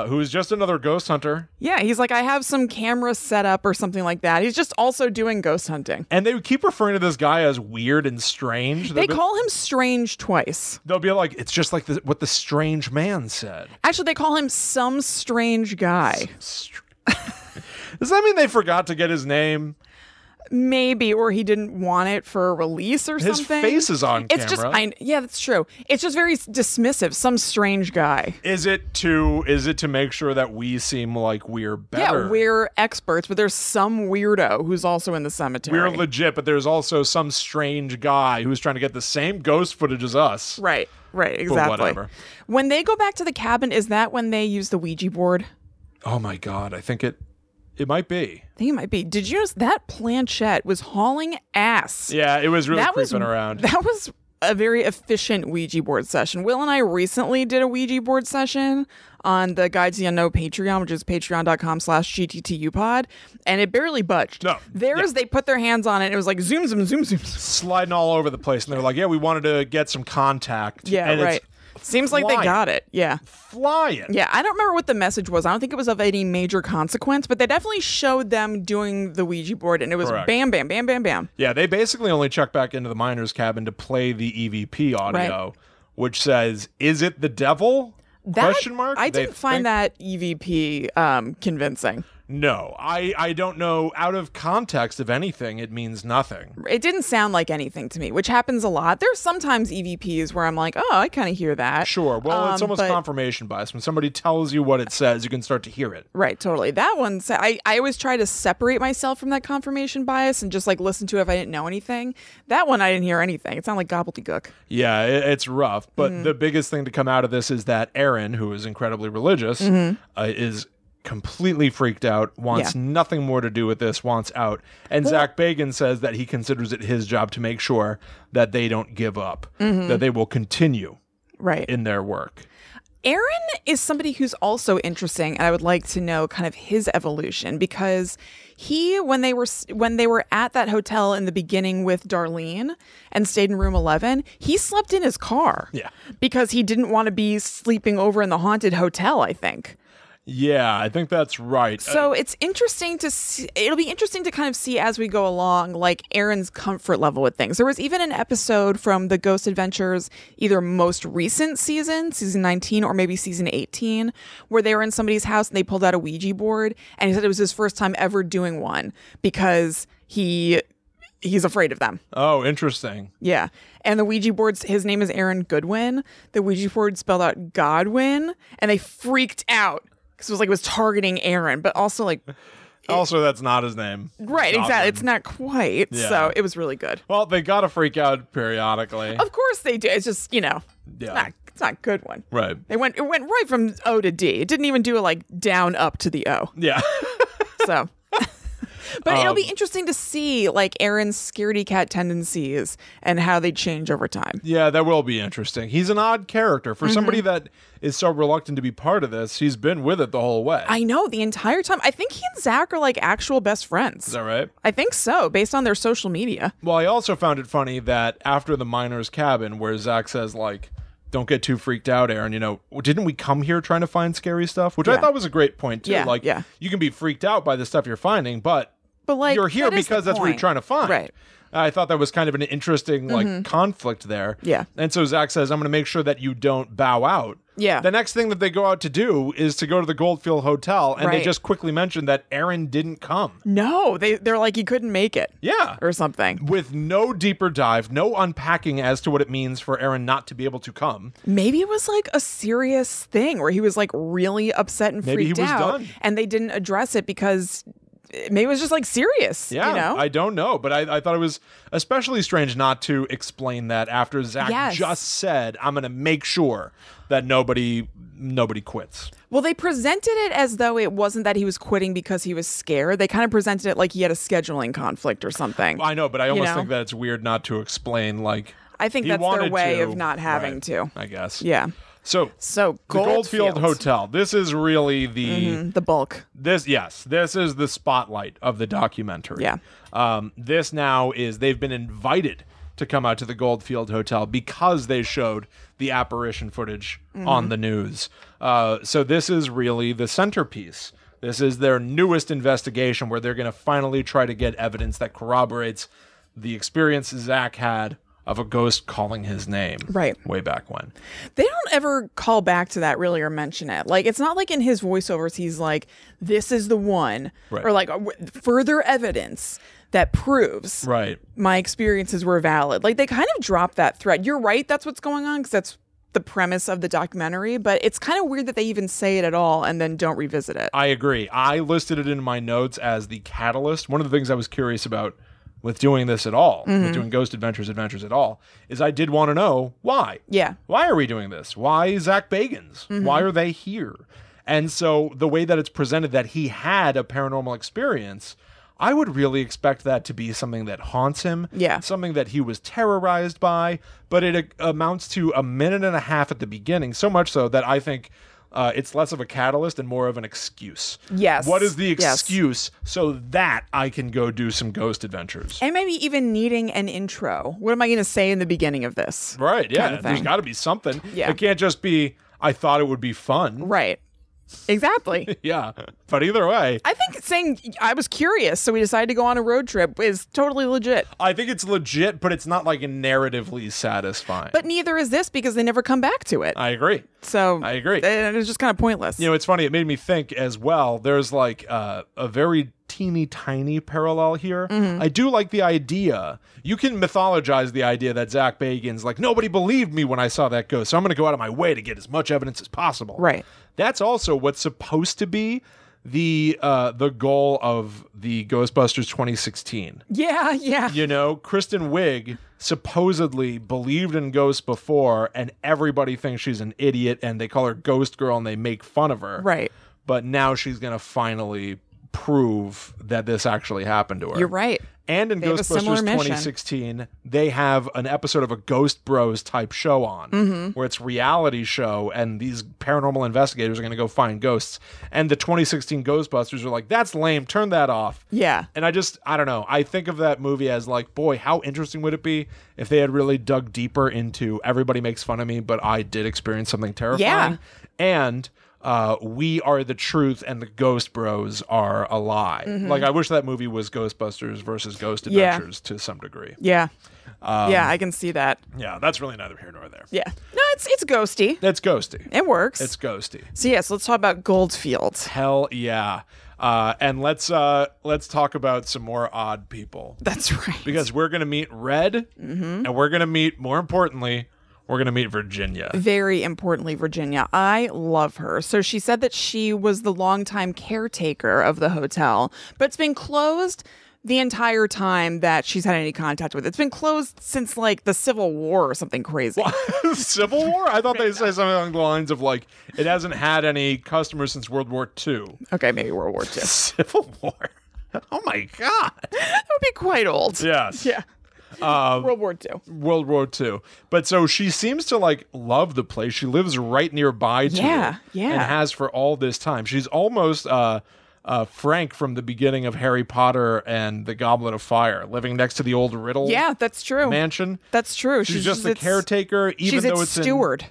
Who is just another ghost hunter. Yeah, he's like, I have some cameras set up or something like that. He's just also doing ghost hunting. And they keep referring to this guy as weird and strange. They call him strange twice. They'll be like, it's just like what the strange man said. Actually, they call him some strange guy. Does that mean they forgot to get his name? Maybe, or he didn't want it for a release or something. His face is on camera. It's just, yeah, that's true. It's just very dismissive. Some strange guy. Is it to make sure that we seem like we're better? Yeah, we're experts, but there's some weirdo who's also in the cemetery. We're legit, but there's also some strange guy who's trying to get the same ghost footage as us. Right, exactly. But whatever. When they go back to the cabin, is that when they use the Ouija board? Oh my God, I think it might be. I think it might be. Did you notice that planchette was hauling ass? Yeah, it was really creeping around. That was a very efficient Ouija board session. Will and I recently did a Ouija board session on the Guide to the Unknown Patreon, which is patreon.com/GTTUpod, and it barely budged. No. They put their hands on it, and it was like zoom. Sliding all over the place. And they're like, yeah, we wanted to get some contact. Yeah, and right. Seems like they got it. Yeah. Flying. Yeah, I don't remember what the message was. I don't think it was of any major consequence, but they definitely showed them doing the Ouija board, and it was bam, bam, bam, bam, bam. Yeah, they basically only check back into the miner's cabin to play the EVP audio, which says, is it the devil? Question mark? I didn't find that EVP convincing. No, I don't know. Out of context of anything, it means nothing. It didn't sound like anything to me, which happens a lot. There's sometimes EVPs where I'm like, oh, I kind of hear that. Sure. Well, it's almost confirmation bias. When somebody tells you what it says, you can start to hear it. Right, totally. That one, I always try to separate myself from that confirmation bias and just like listen to it if I didn't know anything. That one, I didn't hear anything. It sounded like gobbledygook. Yeah, it's rough. But the biggest thing to come out of this is that Aaron, who is incredibly religious, is completely freaked out, wants nothing more to do with this, wants out. And Zak Bagans says that he considers it his job to make sure that they don't give up, that they will continue in their work. Aaron is somebody who's also interesting, and I would like to know kind of his evolution, because when they were at that hotel in the beginning with Darlene and stayed in room 11, he slept in his car. Yeah. Because he didn't want to be sleeping over in the haunted hotel, I think. Yeah, I think that's right. So it's interesting to see. It'll be interesting to kind of see as we go along, like Aaron's comfort level with things. There was even an episode from the Ghost Adventures, either most recent season 19, or maybe season 18, where they were in somebody's house and they pulled out a Ouija board, and he said it was his first time ever doing one because he's afraid of them. Oh, interesting. Yeah. And the Ouija board's, his name is Aaron Goodwin. The Ouija board spelled out Godwin, and they freaked out. Because it was targeting Aaron, but also also, that's not his name. Right, exactly. It's not quite. Yeah. So it was really good. Well, they got to freak out periodically. Of course they do. It's just, it's not a good one. Right. It went right from O to D. It didn't even do it down up to the O. Yeah. So... But it'll be interesting to see Aaron's scaredy cat tendencies and how they change over time. Yeah, that will be interesting. He's an odd character. For somebody that is so reluctant to be part of this, he's been with it the whole way. I know, the entire time. I think he and Zach are actual best friends. Is that right? I think so, based on their social media. Well, I also found it funny that after the miner's cabin, where Zach says, don't get too freaked out, Aaron. Didn't we come here trying to find scary stuff? Which I thought was a great point, too. You can be freaked out by the stuff you're finding, but you're here because that's what you're trying to find. Right. I thought that was kind of an interesting conflict there. Yeah. And so Zach says, I'm going to make sure that you don't bow out. Yeah. The next thing that they go out to do is to go to the Goldfield Hotel, and they just quickly mention that Aaron didn't come. No, they're like he couldn't make it. Yeah. Or something. With no deeper dive, no unpacking as to what it means for Aaron not to be able to come. Maybe it was a serious thing where he was really upset and freaked out. Done. And they didn't address it because... Maybe it was just serious. Yeah, I don't know. But I thought it was especially strange not to explain that after Zach just said, I'm going to make sure that nobody quits. Well, they presented it as though it wasn't that he was quitting because he was scared. They kind of presented it like he had a scheduling conflict or something. I know, but I almost think that it's weird not to explain I think that's their way of not having to. I guess. Yeah. So the Goldfield Hotel. This is really the bulk. This is the spotlight of the documentary. Yeah. This now is they've been invited to come out to the Goldfield Hotel because they showed the apparition footage on the news. So this is really the centerpiece. This is their newest investigation where they're going to finally try to get evidence that corroborates the experience Zach had of a ghost calling his name way back when. They don't ever call back to that really or mention it. It's not like in his voiceovers he's like, this is the one, or further evidence that proves my experiences were valid. They kind of drop that thread. You're right, that's what's going on because that's the premise of the documentary, but it's kind of weird that they even say it at all and then don't revisit it. I agree. I listed it in my notes as the catalyst. One of the things I was curious about with doing this at all, with doing Ghost Adventures at all, is I did want to know why. Yeah. Why are we doing this? Why Zak Bagans? Why are they here? And so the way that it's presented that he had a paranormal experience, I would really expect that to be something that haunts him. Yeah. Something that he was terrorized by. But it amounts to a minute and a half at the beginning, so much so that I think it's less of a catalyst and more of an excuse. Yes. What is the excuse so that I can go do some ghost adventures? And maybe even needing an intro. What am I going to say in the beginning of this? Right, yeah. There's got to be something. Yeah. It can't just be, I thought it would be fun. Right. Exactly. Yeah. But either way, I think saying I was curious, so we decided to go on a road trip is totally legit. I think it's legit, but it's not like narratively satisfying. But neither is this because they never come back to it. I agree. So I agree. It's just kind of pointless. You know, it's funny. It made me think as well. There's like a very teeny tiny parallel here. I do like the idea. You can mythologize the idea that Zak Bagans, like, nobody believed me when I saw that ghost, so I'm going to go out of my way to get as much evidence as possible. Right. That's also what's supposed to be the goal of the Ghostbusters 2016. Yeah. You know, Kristen Wiig supposedly believed in ghosts before, and everybody thinks she's an idiot, and they call her Ghost Girl, and they make fun of her. Right. But now she's going to finally prove that this actually happened to her. You're right. And in Ghostbusters 2016, they have an episode of a Ghost Bros type show on, where it's reality show, and these paranormal investigators are going to go find ghosts. And the 2016 Ghostbusters are like, that's lame, turn that off. Yeah. And I don't know. I think of that movie as like, boy, how interesting would it be if they had really dug deeper into everybody makes fun of me, but I did experience something terrifying. Yeah. And we are the truth and the Ghost Bros are a lie. Like, I wish that movie was Ghostbusters versus Ghost Adventures to some degree. Yeah. Yeah, I can see that. Yeah, that's really neither here nor there. Yeah. No, it's ghosty. It's ghosty. It works. It's ghosty. So yes, let's talk about Goldfield. Hell yeah. And let's talk about some more odd people. That's right. Because we're going to meet Red, and we're going to meet, more importantly, we're going to meet Virginia. Very importantly, Virginia. I love her. So she said that she was the longtime caretaker of the hotel, but it's been closed the entire time that she's had any contact with it. It's been closed since like the Civil War or something crazy. What? Civil War? I thought they said something along the lines of like, it hasn't had any customers since World War II. Okay, maybe World War II. Civil War? Oh my God. That would be quite old. Yes. Yeah. World War II. World War II. But so she seems to like love the place. She lives right nearby to it. Yeah. And has for all this time. She's almost Frank from the beginning of Harry Potter and the Goblet of Fire, living next to the old Riddle that's true. mansion. That's true. She's just the caretaker, even she's though its it's steward.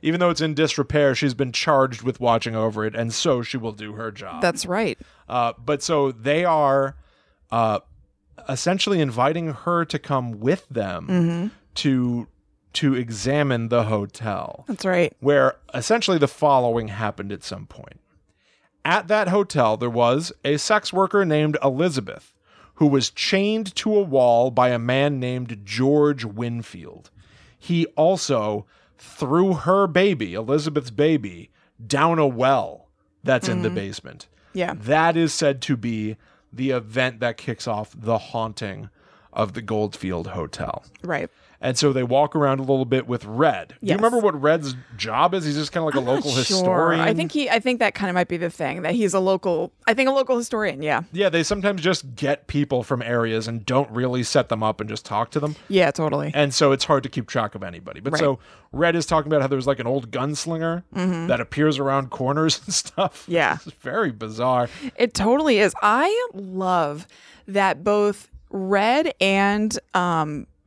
Even though it's in disrepair, she's been charged with watching over it, and so she will do her job. That's right. But so they are essentially inviting her to come with them to examine the hotel. That's right. Where essentially the following happened at some point. At that hotel, there was a sex worker named Elizabeth who was chained to a wall by a man named George Winfield. He also threw her baby, Elizabeth's baby, down a well that's in the basement. Yeah. That is said to be the event that kicks off the haunting of the Goldfield Hotel. Right. And so they walk around a little bit with Red. Do you remember what Red's job is? He's just kind of like a local historian. I think that kind of might be the thing, that he's a local historian. Yeah. Yeah, they sometimes just get people from areas and don't really set them up and just talk to them. Yeah, totally. And so it's hard to keep track of anybody. But so Red is talking about how there's like an old gunslinger that appears around corners and stuff. Yeah. It's very bizarre. It totally is. I love that both Red and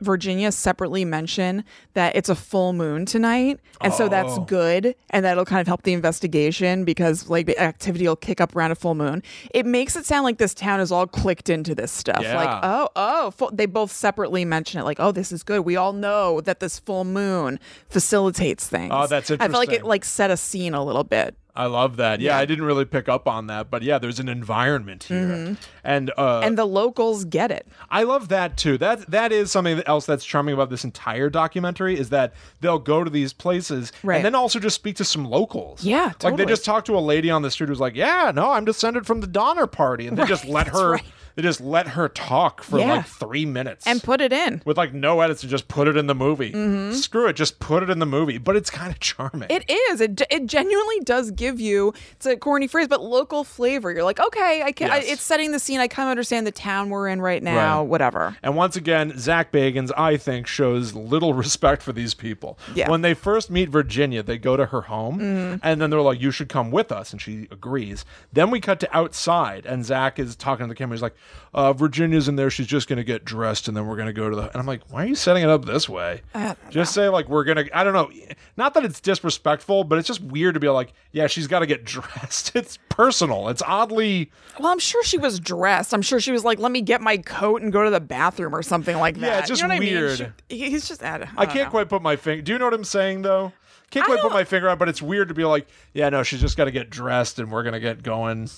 Virginia separately mention that it's a full moon tonight, and so that's good, and that'll kind of help the investigation because like the activity will kick up around a full moon. It makes it sound like this town is all clicked into this stuff. Yeah. Like they both separately mention it, like, oh, this is good. We all know that this full moon facilitates things. Oh, that's interesting. I feel like it like set a scene a little bit. I love that. Yeah, I didn't really pick up on that, but yeah, there's an environment here, and the locals get it. I love that too. That is something else that's charming about this entire documentary is that they'll go to these places and then also just speak to some locals. Yeah, totally. Like they just talk to a lady on the street who's like, "Yeah, no, I'm descended from the Donner Party," and they just let her. They just let her talk for like 3 minutes. And put it in. With like no edits and just put it in the movie. Screw it, just put it in the movie. But it's kind of charming. It is. It genuinely does give you, it's a corny phrase, but local flavor. You're like, okay, it's setting the scene. I kind of understand the town we're in right now, whatever. And once again, Zak Bagans, I think, shows little respect for these people. Yeah. When they first meet Virginia, they go to her home, and then they're like, you should come with us. And she agrees. Then we cut to outside, and Zak is talking to the camera. He's like, Virginia's in there. She's just going to get dressed, and then we're going to go to the... And I'm like, why are you setting it up this way? Just say, like, we're going to... I don't know. Not that it's disrespectful, but it's just weird to be like, yeah, she's got to get dressed. It's personal. It's oddly... Well, I'm sure she was dressed. I'm sure she was like, let me get my coat and go to the bathroom or something like that. Yeah, it's just you know weird. I mean? He's just... I can't quite put my finger... Do you know what I'm saying, though? Can't quite put my finger on, but it's weird to be like, yeah, no, she's just got to get dressed, and we're going to get going.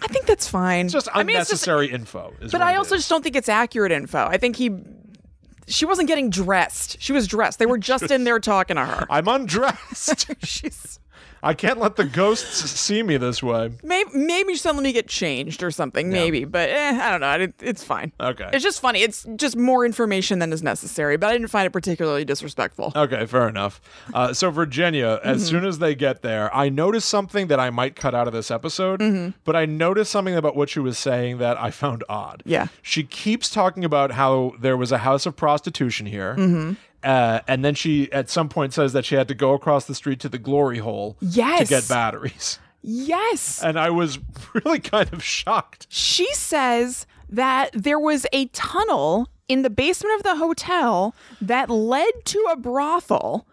I think that's fine. It's just unnecessary info. But I also just don't think it's accurate info. I think she wasn't getting dressed. She was dressed. They were just in there talking to her. I'm undressed. I can't let the ghosts see me this way. Maybe just let me get changed or something. Yeah. Maybe, but I don't know. It's fine. Okay. It's just funny. It's just more information than is necessary, but I didn't find it particularly disrespectful. Okay, fair enough. So Virginia, as soon as they get there, I noticed something that I might cut out of this episode, but I noticed something about what she was saying that I found odd. Yeah. She keeps talking about how there was a house of prostitution here. And then she, at some point, says that she had to go across the street to the glory hole to get batteries. Yes. And I was really kind of shocked. She says that there was a tunnel in the basement of the hotel that led to a brothel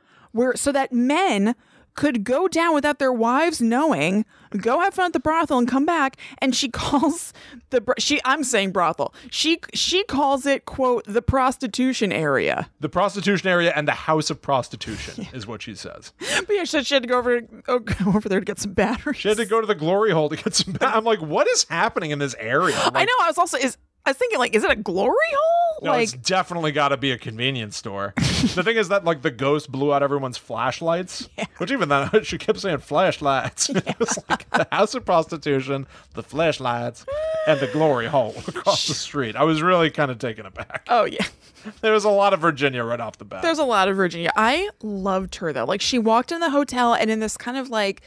so that men could go down without their wives knowing, go have fun at the brothel and come back. And she calls I'm saying brothel. She calls it, quote, the prostitution area. The prostitution area and the house of prostitution is what she says. But yeah, she had to go over there to get some batteries. She had to go to the glory hole to get some batteries. I'm like, what is happening in this area? Like, I know. I was thinking, like, is it a glory hole? No, it's definitely got to be a convenience store. The thing is that, like, the ghost blew out everyone's flashlights, which even then, she kept saying flashlights. Yeah. It was like the house of prostitution, the flashlights, and the glory hole across the street. I was really kind of taken aback. Oh, yeah. There was a lot of Virginia right off the bat. There's a lot of Virginia. I loved her, though. Like, she walked in the hotel, and in this kind of, like,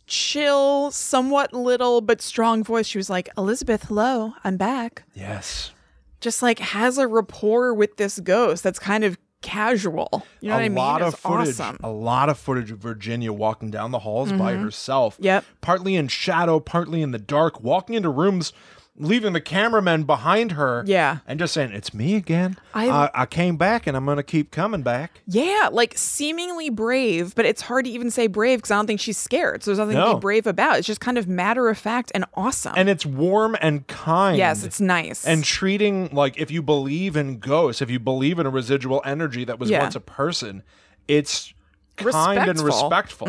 chill, somewhat little but strong voice, she was like, Elizabeth, hello, I'm back. Yes. Just like has a rapport with this ghost that's kind of casual. You know what I mean? It's awesome. A lot of footage of Virginia walking down the halls by herself. Yep. Partly in shadow, partly in the dark, walking into rooms, leaving the cameramen behind her. Yeah. And just saying, it's me again. I came back and I'm going to keep coming back. Yeah. Like seemingly brave, but it's hard to even say brave because I don't think she's scared. So there's nothing to be brave about. It's just kind of matter of fact and awesome. And it's warm and kind. Yes, it's nice. And treating, like, if you believe in ghosts, if you believe in a residual energy that was once a person, it's kind and respectful.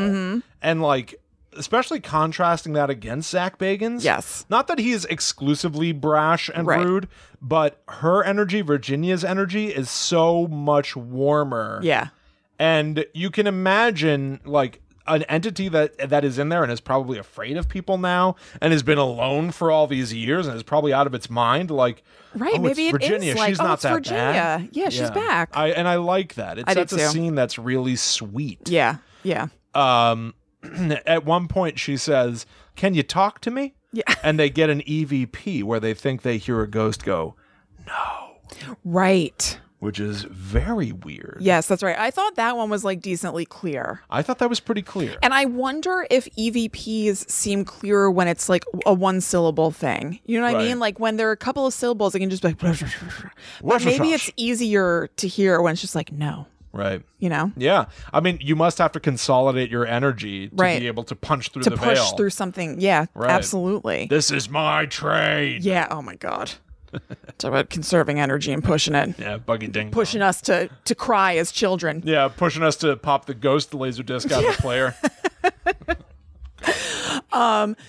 And, like, especially contrasting that against Zak Bagans. Yes. Not that he's exclusively brash and rude, but her energy, Virginia's energy, is so much warmer. Yeah. And you can imagine, like, an entity that is in there and is probably afraid of people now and has been alone for all these years and is probably out of its mind. Like, maybe it's Virginia. It is like, she's not that Virginia. bad. Yeah, she's back. I like that. It sets a scene that's really sweet. Yeah. Yeah. At one point she says, "Can you talk to me?" Yeah. And they get an EVP where they think they hear a ghost go, "No." Right. Which is very weird. Yes, that's right. I thought that one was like decently clear. I thought that was pretty clear. And I wonder if EVPs seem clearer when it's like a one syllable thing. You know what I mean? Like when there are a couple of syllables, it can just be like, but maybe it's easier to hear when it's just like, no. Right. You know? Yeah. I mean, you must have to consolidate your energy to be able to punch through the veil. To push through something. Yeah, absolutely. This is my trade. Yeah. Oh my God. Talk about conserving energy and pushing it. Yeah, buggy ding. Pushing us to cry as children. Yeah, pushing us to pop the ghost laser disc out of the player.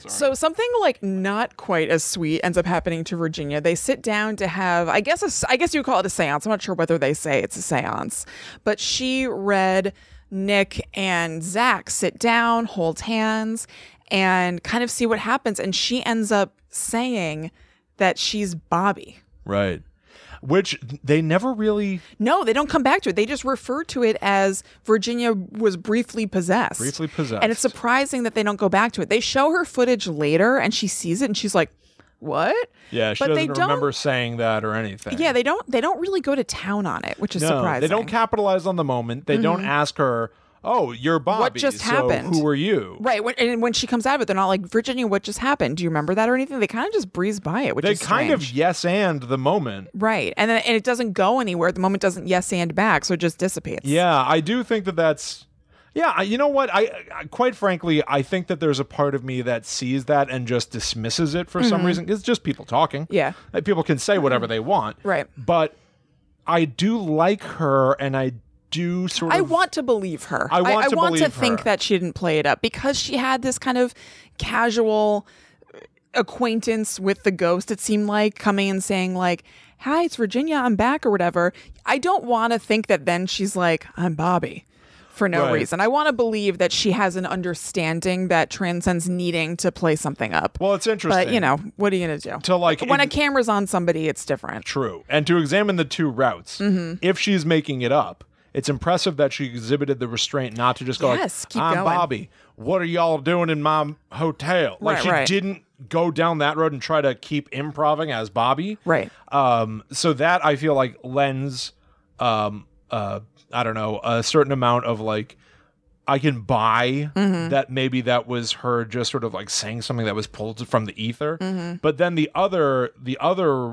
So something like not quite as sweet ends up happening to Virginia. They sit down to have, I guess you would call it a seance. I'm not sure whether they say it's a seance, but she read Nick and Zach sit down, hold hands, and kind of see what happens. And she ends up saying that she's Bobby. Right. Which they never really... No, they don't come back to it. They just refer to it as Virginia was briefly possessed. Briefly possessed. And it's surprising that they don't go back to it. They show her footage later and she sees it and she's like, what? Yeah, she doesn't remember saying that or anything. Yeah, they don't really go to town on it, which is surprising. They don't capitalize on the moment. They don't ask her, oh, you're Bobby. What just so happened? Who are you? Right. And when she comes out of it, they're not like, Virginia, what just happened? Do you remember that or anything? They kind of just breeze by it, which They is kind of strange. yes and the moment. Right. And it doesn't go anywhere. The moment doesn't yes and back, so it just dissipates. Yeah, I do think that's. Yeah, you know what? I quite frankly, I think that there's a part of me that sees that and just dismisses it for some reason. It's just people talking. Yeah. Like, people can say whatever they want. Right. But I do like her, and I do sort of. I want to believe her. I want to believe her. think that she didn't play it up because she had this kind of casual acquaintance with the ghost. It seemed like coming and saying like, "Hi, it's Virginia. I'm back," or whatever. I don't want to think that then she's like, "I'm Bobby." For no Right. reason. I want to believe that she has an understanding that transcends needing to play something up. Well, it's interesting. But, you know, what are you going to do? To, like, when a camera's on somebody, it's different. True. And to examine the two routes, if she's making it up, it's impressive that she exhibited the restraint not to just go Yes, like, keep I'm going. Bobby. What are y'all doing in my hotel? Like, Right. she didn't go down that road and try to keep improving as Bobby. Right. So that I feel like lends, I don't know, a certain amount of like, I can buy that maybe that was her just sort of like saying something that was pulled from the ether. But then the other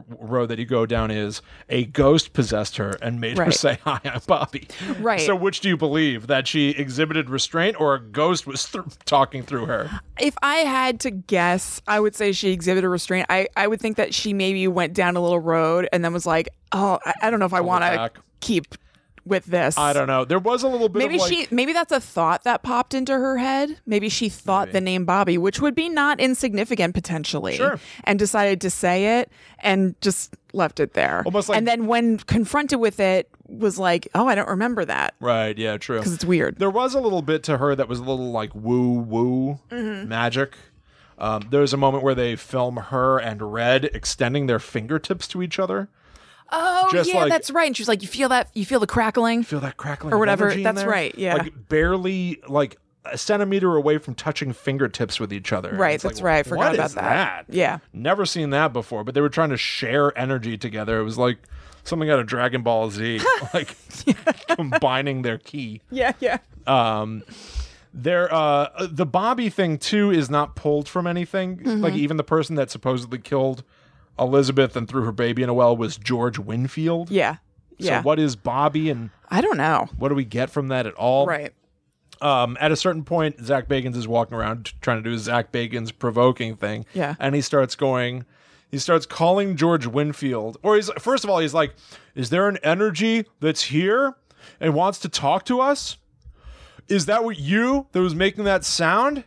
road that you go down is a ghost possessed her and made her Right. say, "Hi, I'm Bobby." Right. So which do you believe, that she exhibited restraint or a ghost was talking through her? If I had to guess, I would say she exhibited restraint. I would think that she maybe went down a little road and then was like, oh, I don't know if I want to back. keep with this. I don't know. There was a little bit Maybe of like, maybe that's a thought that popped into her head. Maybe she thought the name Bobby, which would be not insignificant potentially, Sure. and decided to say it and just left it there. Almost like- and then when confronted with it, was like, oh, I don't remember that right, yeah, true. because it's weird. There was a little bit to her that was a little like woo magic. There was a moment where they film her and Red extending their fingertips to each other. Oh, just yeah, like- that's right. And she was like, you feel the crackling? Feel that crackling Or of whatever. energy in That's there? right, yeah. Like barely like a centimeter away from touching fingertips with each other. Right, It's like, that's right. I forgot what about is that. Yeah. Never seen that before, but they were trying to share energy together. It was like something out of Dragon Ball Z, like combining their ki. Yeah, yeah. The Bobby thing too is not pulled from anything. Like even the person that supposedly killed Elizabeth and threw her baby in a well was George Winfield. Yeah. Yeah. So what is Bobby, and I don't know. what do we get from that at all? Right. At a certain point, Zak Bagans is walking around trying to do a Zak Bagans provoking thing. Yeah. And he starts calling George Winfield, or first of all, he's like, is there an energy that's here and wants to talk to us? Is that that was making that sound?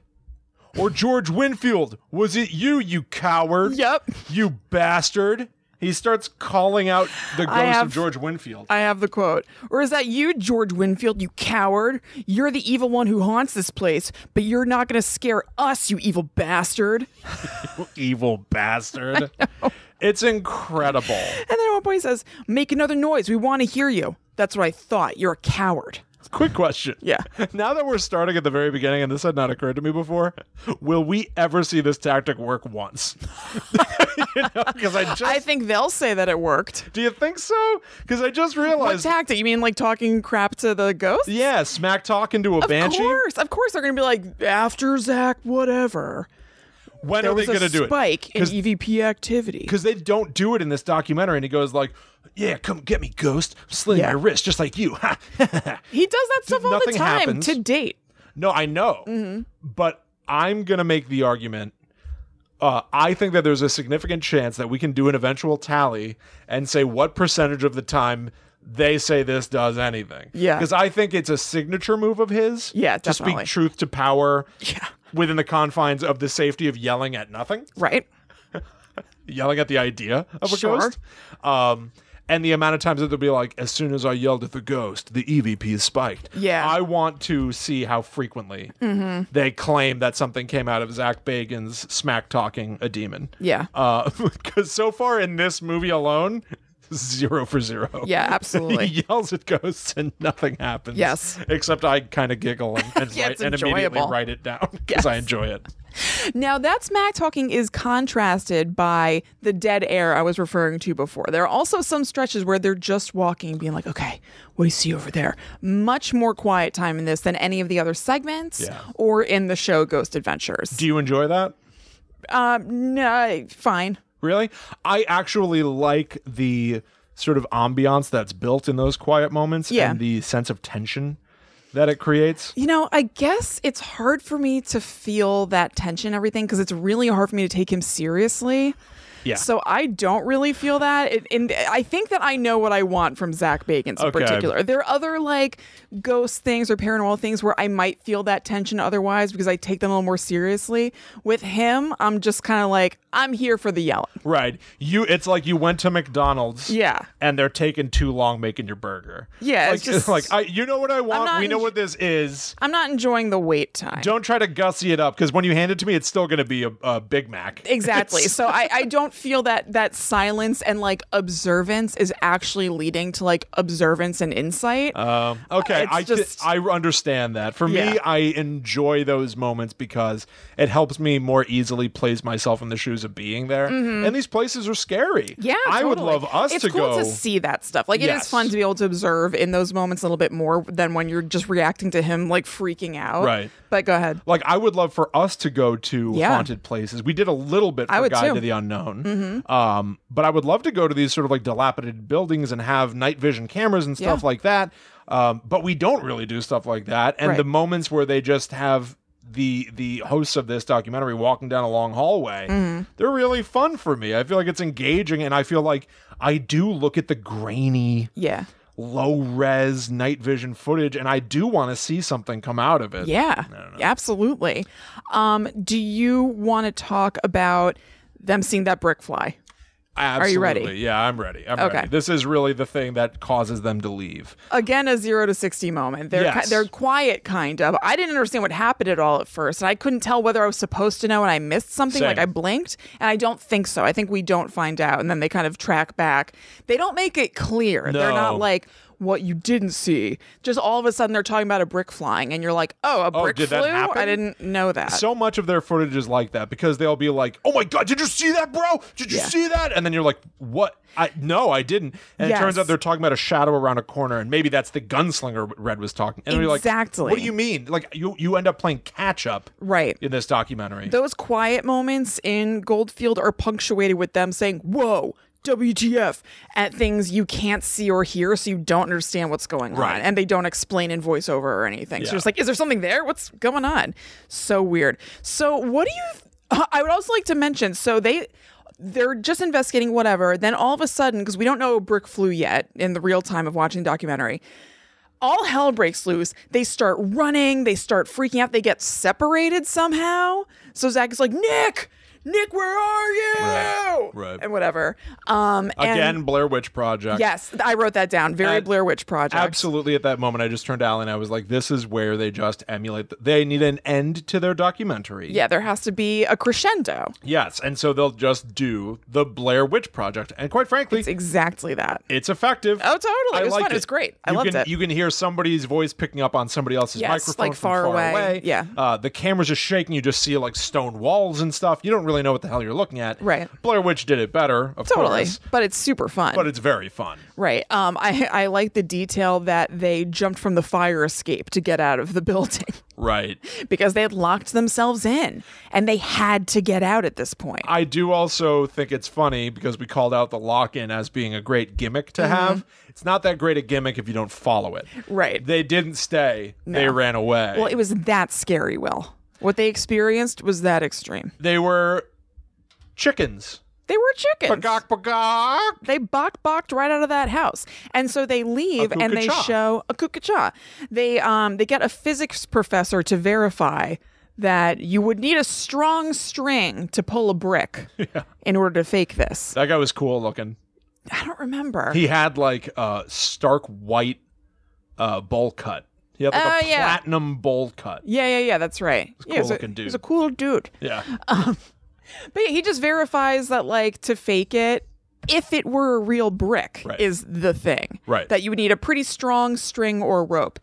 Or George Winfield, was it you coward? Yep. You bastard. He starts calling out the ghost of George Winfield. I have the quote. Or is that you, George Winfield, you coward? You're the evil one who haunts this place, but you're not going to scare us, you evil bastard. Evil bastard. It's incredible. And then at one point he says, make another noise. We want to hear you. That's what I thought. You're a coward. Quick question. Yeah. Now that we're starting at the very beginning, and this had not occurred to me before, will we ever see this tactic work once? Because I think they'll say that it worked. Do you think so? Because I just What realized. tactic? You mean like talking crap to the ghost? Yeah, smack talking to a banshee. Of course, they're gonna be like after Zach, whatever. When There are they was going to a do it? spike in EVP activity. Because they don't do it in this documentary, and he goes like, "Yeah, come get me, ghost. I'm slitting Yeah. my wrist just like you." He does that stuff all the Nothing time happens. to date. No, I know, but I'm gonna make the argument. I think that there's a significant chance that we can do an eventual tally and say what percentage of the time they say this does anything. Yeah. Because I think it's a signature move of his. Yeah, to speak definitely. truth to power. Yeah. Within the confines of the safety of yelling at nothing, Right. yelling at the idea of a Sure. ghost. And the amount of times that they'll be like, as soon as I yelled at the ghost, the EVP is spiked. Yeah. I want to see how frequently they claim that something came out of Zak Bagans smack talking a demon. Yeah. Because so far in this movie alone, 0 for 0. Yeah, absolutely. He yells at ghosts and nothing happens. Yes. Except I kind of giggle and, Yeah, it's and immediately enjoyable. write it down because I enjoy it. Now, that smack talking is contrasted by the dead air I was referring to before. There are also some stretches where they're just walking, being like, okay, what do you see over there? Much more quiet time in this than any of the other segments or in the show Ghost Adventures. Do you enjoy that? No, fine. Really? I actually like the sort of ambiance that's built in those quiet moments and the sense of tension that it creates. You know, I guess it's hard for me to feel that tension and everything because it's really hard for me to take him seriously. Yeah. So I don't really feel that. And I think that I know what I want from Zak Bagans in particular. There are other like ghost things or paranormal things where I might feel that tension otherwise because I take them a little more seriously. With him, I'm just kind of like, I'm here for the yelling. Right. It's like you went to McDonald's. Yeah. And they're taking too long making your burger. Yeah. Like, it's like, you know what I want? We know what this is. I'm not enjoying the wait time. Don't try to gussy it up because when you hand it to me, it's still going to be a Big Mac. Exactly. So I don't feel that silence and like observance is actually leading to like observance and insight. Okay. I understand that. For me, I enjoy those moments because it helps me more easily place myself in the shoes of being there. And these places are scary. Yeah, I would love us it's to cool go. to see that stuff. Like it is fun to be able to observe in those moments a little bit more than when you're just reacting to him like freaking out. Right. But go ahead. Like I would love for us to go to haunted places. We did a little bit for Guide to the Unknown. But I would love to go to these sort of like dilapidated buildings and have night vision cameras and stuff like that. But we don't really do stuff like that. And the moments where they just have the hosts of this documentary walking down a long hallway, they're really fun for me. I feel like it's engaging, and I feel like I do look at the grainy, low res night vision footage, and I do want to see something come out of it. Yeah, absolutely. Do you want to talk about them seeing that brick fly? Absolutely. Are you ready? Yeah, I'm ready. I'm ready. This is really the thing that causes them to leave. Again, a 0 to 60 moment. They're quiet, kind of. I didn't understand what happened at all at first, and I couldn't tell whether I was supposed to know and I missed something, like I blinked, and I don't think so. I think we don't find out, and then they kind of track back. They don't make it clear. No. They're not like, what you didn't see. Just all of a sudden they're talking about a brick flying and you're like, oh, a brick did flew? that happen? I didn't know that. So much of their footage is like that because they'll be like, oh my God, did you see that, bro? Did you see that? And then you're like, what? No, I didn't. And it turns out they're talking about a shadow around a corner, and maybe that's the gunslinger Red was talking. And you're like, what do you mean? Like you end up playing catch up in this documentary. Those quiet moments in Goldfield are punctuated with them saying, whoa, WTF, at things you can't see or hear, so you don't understand what's going on. And they don't explain in voiceover or anything. So you're just like, is there something there? What's going on? So weird. So what do you... I would also like to mention, so they're just investigating whatever. Then all of a sudden, because we don't know a brick flew yet in the real time of watching the documentary, all hell breaks loose. They start running. They start freaking out. They get separated somehow. So Zach is like, Nick, where are you? Right. And whatever. Again, Blair Witch Project. Yes, I wrote that down. Very Blair Witch Project. Absolutely. At that moment, I just turned to Allie and I was like, this is where they just emulate. They need an end to their documentary. Yeah, there has to be a crescendo. Yes, and so they'll just do the Blair Witch Project. And quite frankly, it's exactly that. It's effective. Oh, totally. It was fun. It was great. I loved it. You can hear somebody's voice picking up on somebody else's microphone like from far away. Yeah. The camera's just shaking. You just see like stone walls and stuff. You don't really know what the hell you're looking at. Right. Blair Witch did it better, of course. But it's super fun. But it's very fun. Right. I like the detail that they jumped from the fire escape to get out of the building. Right. Because they had locked themselves in and they had to get out at this point. I do also think it's funny because we called out the lock-in as being a great gimmick to have. It's not that great a gimmick if you don't follow it. Right. They didn't stay. No. They ran away. Well, it was that scary, Will. What they experienced was that extreme. They were chickens. They were chickens. Bagok, bagok. They balked right out of that house. And so they leave and they show a kukacha. They get a physics professor to verify that you would need a strong string to pull a brick in order to fake this. That guy was cool looking. I don't remember. He had like a stark white bowl cut. He had like a platinum bowl cut. Yeah, that's right. He was a cool looking dude. He was a cool dude. Yeah. But he just verifies that, like, to fake it, if it were a real brick Right. is the thing. Right. That you would need a pretty strong string or rope.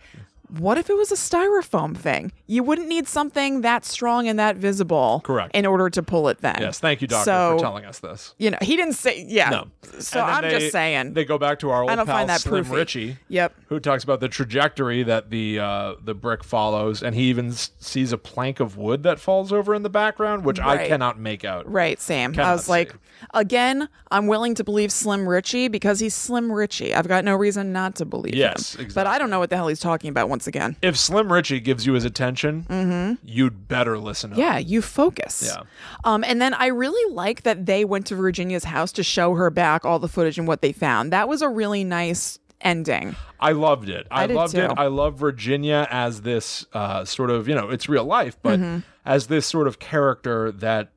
What if it was a styrofoam thing? You wouldn't need something that strong and that visible Correct. in order to pull it then. Yes, thank you, Doctor, So, for telling us this. You know, he didn't say, yeah. No. So And then I'm just saying. They go back to our old I don't pal find that Slim proofy. Richie, Yep. who talks about the trajectory that the brick follows, and he even sees a plank of wood that falls over in the background, which I Right. cannot make out. Right, same. Cannot I was like, see. again, I'm willing to believe Slim Richie because he's Slim Richie. I've got no reason not to believe Yes, him. exactly. But I don't know what the hell he's talking about once again. If Slim Richie gives you his attention, you'd better listen up. Yeah, you focus. Yeah. And then I really like that they went to Virginia's house to show her back all the footage and what they found. That was a really nice ending. I loved it. I did loved too. it. I love Virginia as this sort of, it's real life, but as this sort of character that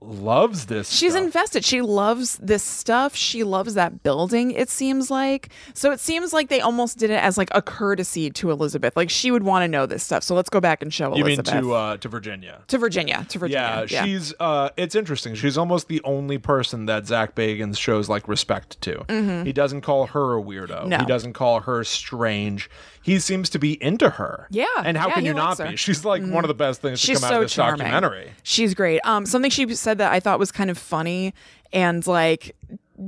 loves this She's stuff. invested. She loves this stuff. She loves that building, it seems like. So it seems like they almost did it as like a courtesy to Elizabeth. Like she would want to know this stuff. So let's go back and show You mean Elizabeth. to Virginia? To Virginia. Yeah, she's it's interesting. She's almost the only person that Zak Bagans shows like respect to. He doesn't call her a weirdo. No. He doesn't call her strange. He seems to be into her. Yeah. And how Yeah, can he you not likes her. be? She's like one of the best things She's to come so out of this charming. documentary. She's great. Something she said that I thought was kind of funny and like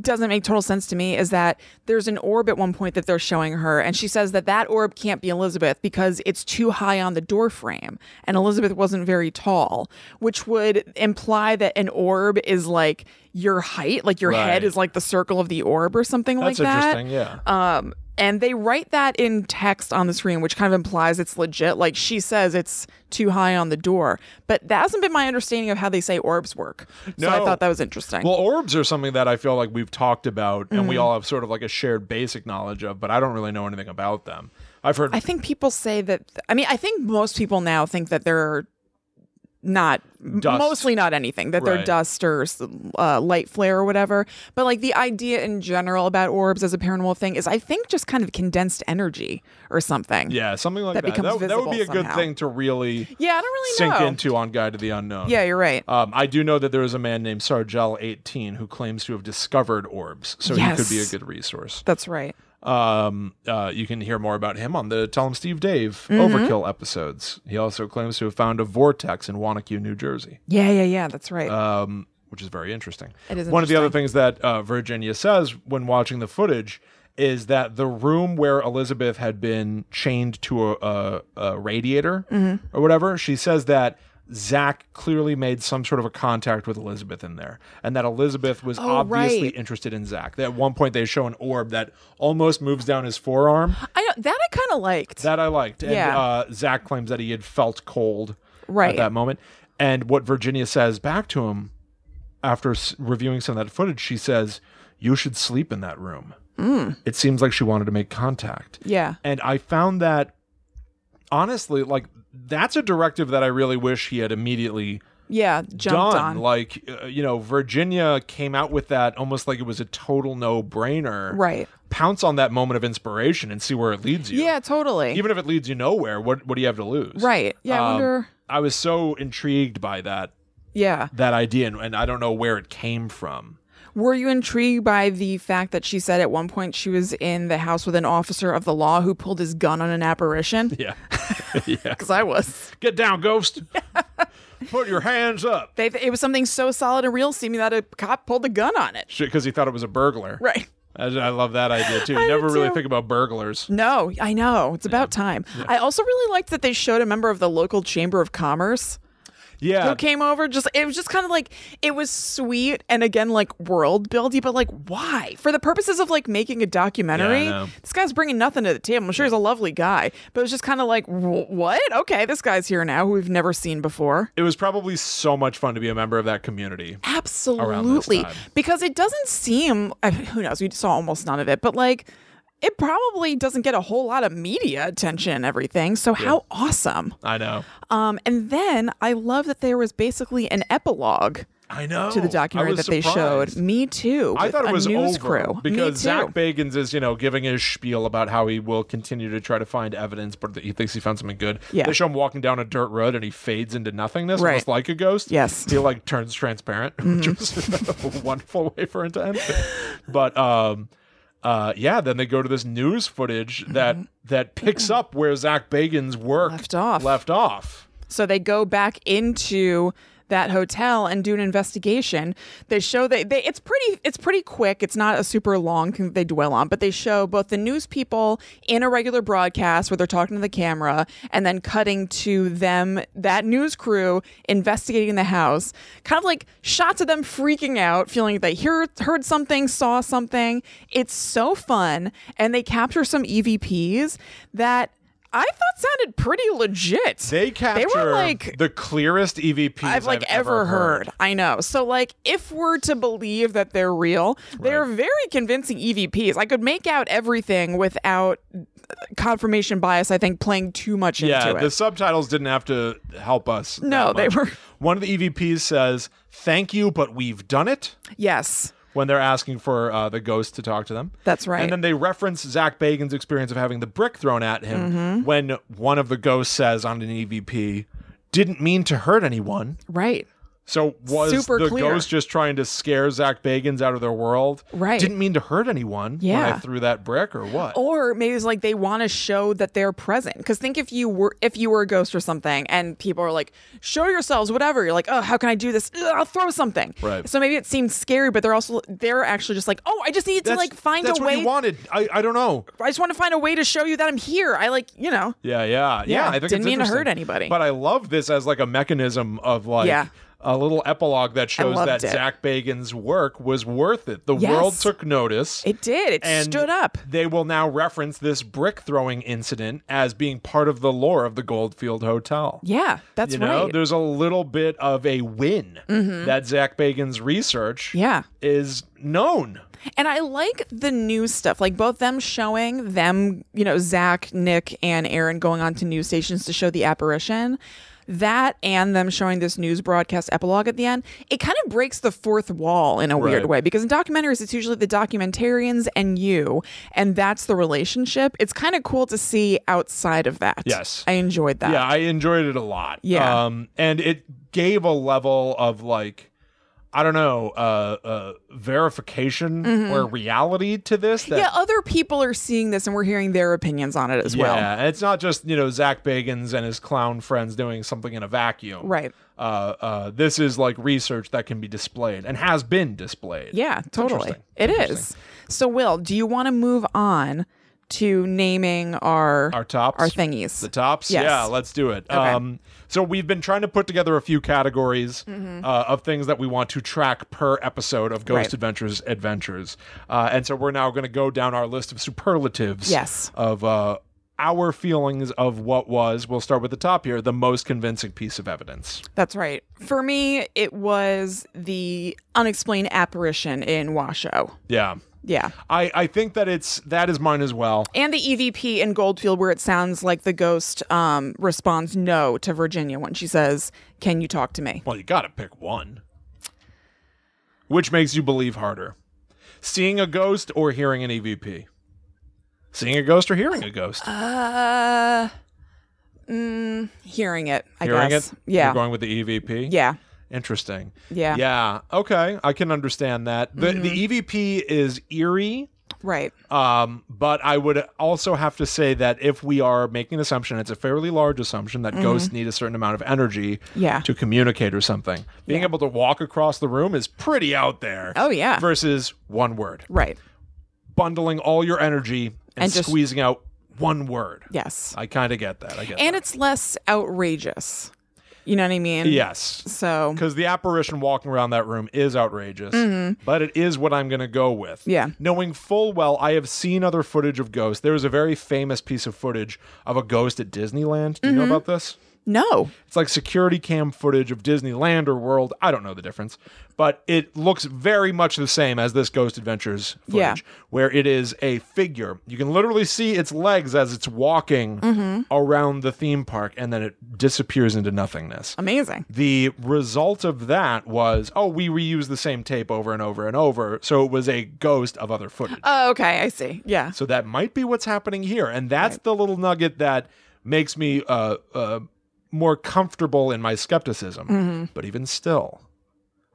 doesn't make total sense to me is that there's an orb at one point that they're showing her, and she says that orb can't be Elizabeth because it's too high on the door frame, and Elizabeth wasn't very tall, which would imply that an orb is like your height, like your Right. head is like the circle of the orb or something That's like that. interesting, yeah. And they write that in text on the screen, which kind of implies it's legit. Like she says it's too high on the door. But that hasn't been my understanding of how they say orbs work. So I No. thought that was interesting. Well, orbs are something that I feel like we've talked about and Mm-hmm. we all have sort of like a shared basic knowledge of, but I don't really know anything about them. I've heard I think people say that. I mean, I think most people now think that they're not Dust. mostly not anything, that they're Right. dust or light flare or whatever. But like the idea in general about orbs as a paranormal thing is I think just kind of condensed energy or something. yeah, something like that that. becomes That would be a visible good somehow. thing to really Yeah, I don't really sink know. into on Guide to the Unknown. Yeah, you're right. I do know that there is a man named Sargel18 who claims to have discovered orbs, so he could be a Yes. good resource. That's right. You can hear more about him on the Tell Him Steve Dave Mm-hmm. Overkill episodes. He also claims to have found a vortex in Wanacue, New Jersey, Yeah, that's right. which is very interesting. It is One of the other interesting. things that Virginia says when watching the footage is that the room where Elizabeth had been chained to a radiator Mm-hmm. or whatever, she says that Zach clearly made some sort of a contact with Elizabeth in there, and that Elizabeth was obviously right. interested in Zach. At one point, they show an orb that almost moves down his forearm. I know that I kind of liked. That I liked. And Yeah. Zach claims that he had felt cold at Right. that moment. And what Virginia says back to him after reviewing some of that footage, she says, "You should sleep in that room." It seems like she wanted to make contact. Yeah. And I found that, honestly, like, that's a directive that I really wish he had immediately Yeah, jumped done. on. Like, Virginia came out with that almost like it was a total no-brainer. Right. Pounce on that moment of inspiration and see where it leads you. Yeah, totally. Even if it leads you nowhere, what do you have to lose? Right. Yeah, I wonder. I was so intrigued by that Yeah. idea, and I don't know where it came from. Were you intrigued by the fact that she said at one point she was in the house with an officer of the law who pulled his gun on an apparition? Yeah. Yeah. Because I was. Get down, ghost. Put your hands up. It was something so solid and real seeming that a cop pulled a gun on it. Because he thought it was a burglar. Right. I love that idea, too. I You do never really too. think about burglars. No, I know. It's about time. I also really liked that they showed a member of the local Chamber of Commerce Yeah. who came over. It was just kind of like, it was sweet and again, like world buildy, but like, why? For the purposes of like making a documentary, Yeah, I know. this guy's bringing nothing to the table. I'm sure he's a lovely guy, but it was just kind of like, what? Okay, this guy's here now who we've never seen before. It was probably so much fun to be a member of that community. Absolutely. time. Because it doesn't seem, who knows, we saw almost none of it, but like, it probably doesn't get a whole lot of media attention and everything. So how awesome. I know. And then I love that there was basically an epilogue I know. to the documentary that they showed. Me too. I thought it was news over crew. because Zak Bagans is, giving his spiel about how he will continue to try to find evidence, but he thinks he found something good. Yeah. They show him walking down a dirt road and he fades into nothingness, Right. almost like a ghost. Yes. He turns transparent, which was a wonderful way for it to end. But then they go to this news footage that picks up where Zak Bagans' work left off. So they go back into that hotel and do an investigation. They show that it's pretty quick. It's not a super long thing that they dwell on, but they show both the news people in a regular broadcast where they're talking to the camera and then cutting to them, that news crew investigating the house, kind of like shots of them freaking out, feeling like they heard something, saw something. It's so fun. And they capture some EVPs that I thought sounded pretty legit. They were the clearest EVPs I've ever heard. I know. So if we're to believe that they're real, they're very convincing EVPs. I could make out everything without confirmation bias, I think, playing too much into it. Yeah, the subtitles didn't have to help us. No, they were. One of the EVPs says, "Thank you, but we've done it." Yes. When they're asking for the ghost to talk to them. That's right. And then they reference Zak Bagans' experience of having the brick thrown at him when one of the ghosts says on an EVP, "Didn't mean to hurt anyone." Right. So was Super the clear. ghost just trying to scare Zak Bagans out of their world? Right. Didn't mean to hurt anyone when I threw that brick, or what? Or maybe it's they want to show that they're present. Because think if you were a ghost or something and people are like, show yourselves, whatever. You're like, oh, how can I do this? Ugh, I'll throw something. Right. So maybe it seems scary, but they're actually just like, oh, I just need to find a way. That's what you wanted. I don't know. I just want to find a way to show you that I'm here. I Yeah. I think didn't mean to hurt interesting. anybody. But I love this as a mechanism of a little epilogue that shows that Zak Bagans' work was worth it. The world took notice. It did. It stood up. They will now reference this brick throwing incident as being part of the lore of the Goldfield Hotel. Yeah, that's right. There's a little bit of a win that Zak Bagans' research is known. And I like the news stuff, both them showing them, Zach, Nick, and Aaron going on to news stations to show the apparition. That and them showing this news broadcast epilogue at the end, it kind of breaks the fourth wall in a weird way. Because in documentaries, it's usually the documentarians and you, and that's the relationship. It's kind of cool to see outside of that. Yes. I enjoyed that. Yeah, I enjoyed it a lot. Yeah. And it gave a level of verification or reality to this. Other people are seeing this and we're hearing their opinions on it as well. Yeah, it's not just, Zak Bagans and his clown friends doing something in a vacuum. Right. This is research that can be displayed and has been displayed. Yeah, totally. It is. So, Will, do you want to move on to naming our tops? Our thingies. The tops? Yes. Yeah, let's do it. Okay. So we've been trying to put together a few categories of things that we want to track per episode of Ghost Adventures. And so we're now going to go down our list of superlatives of our feelings of what was, we'll start with the top here, the most convincing piece of evidence. That's right. For me, it was the unexplained apparition in Washoe. Yeah. Yeah. I think that is mine as well. And the EVP in Goldfield where it sounds like the ghost responds no to Virginia when she says, "Can you talk to me?" Well, you got to pick one. Which makes you believe harder? Seeing a ghost or hearing an EVP? Seeing a ghost or hearing a ghost? Hearing it, I hearing guess. It? Yeah. You're going with the EVP? Yeah. Interesting. Yeah. Yeah. Okay. I can understand that. The EVP is eerie. Right. But I would also have to say that if we are making an assumption, it's a fairly large assumption that ghosts need a certain amount of energy to communicate or something. Being able to walk across the room is pretty out there. Oh, yeah. Versus one word. Right. Bundling all your energy and just squeezing out one word. Yes. I kind of get that. And it's less outrageous. You know what I mean? Yes. So. Because the apparition walking around that room is outrageous, but it is what I'm going to go with. Yeah. Knowing full well, I have seen other footage of ghosts. There was a very famous piece of footage of a ghost at Disneyland. Do you know about this? No. It's like security cam footage of Disneyland or World. I don't know the difference, but it looks very much the same as this Ghost Adventures footage, where it is a figure. You can literally see its legs as it's walking around the theme park, and then it disappears into nothingness. Amazing. The result of that was, we reused the same tape over and over and over, so it was a ghost of other footage. Oh, okay, I see. Yeah. So that might be what's happening here, and that's the little nugget that makes me more comfortable in my skepticism. But even still,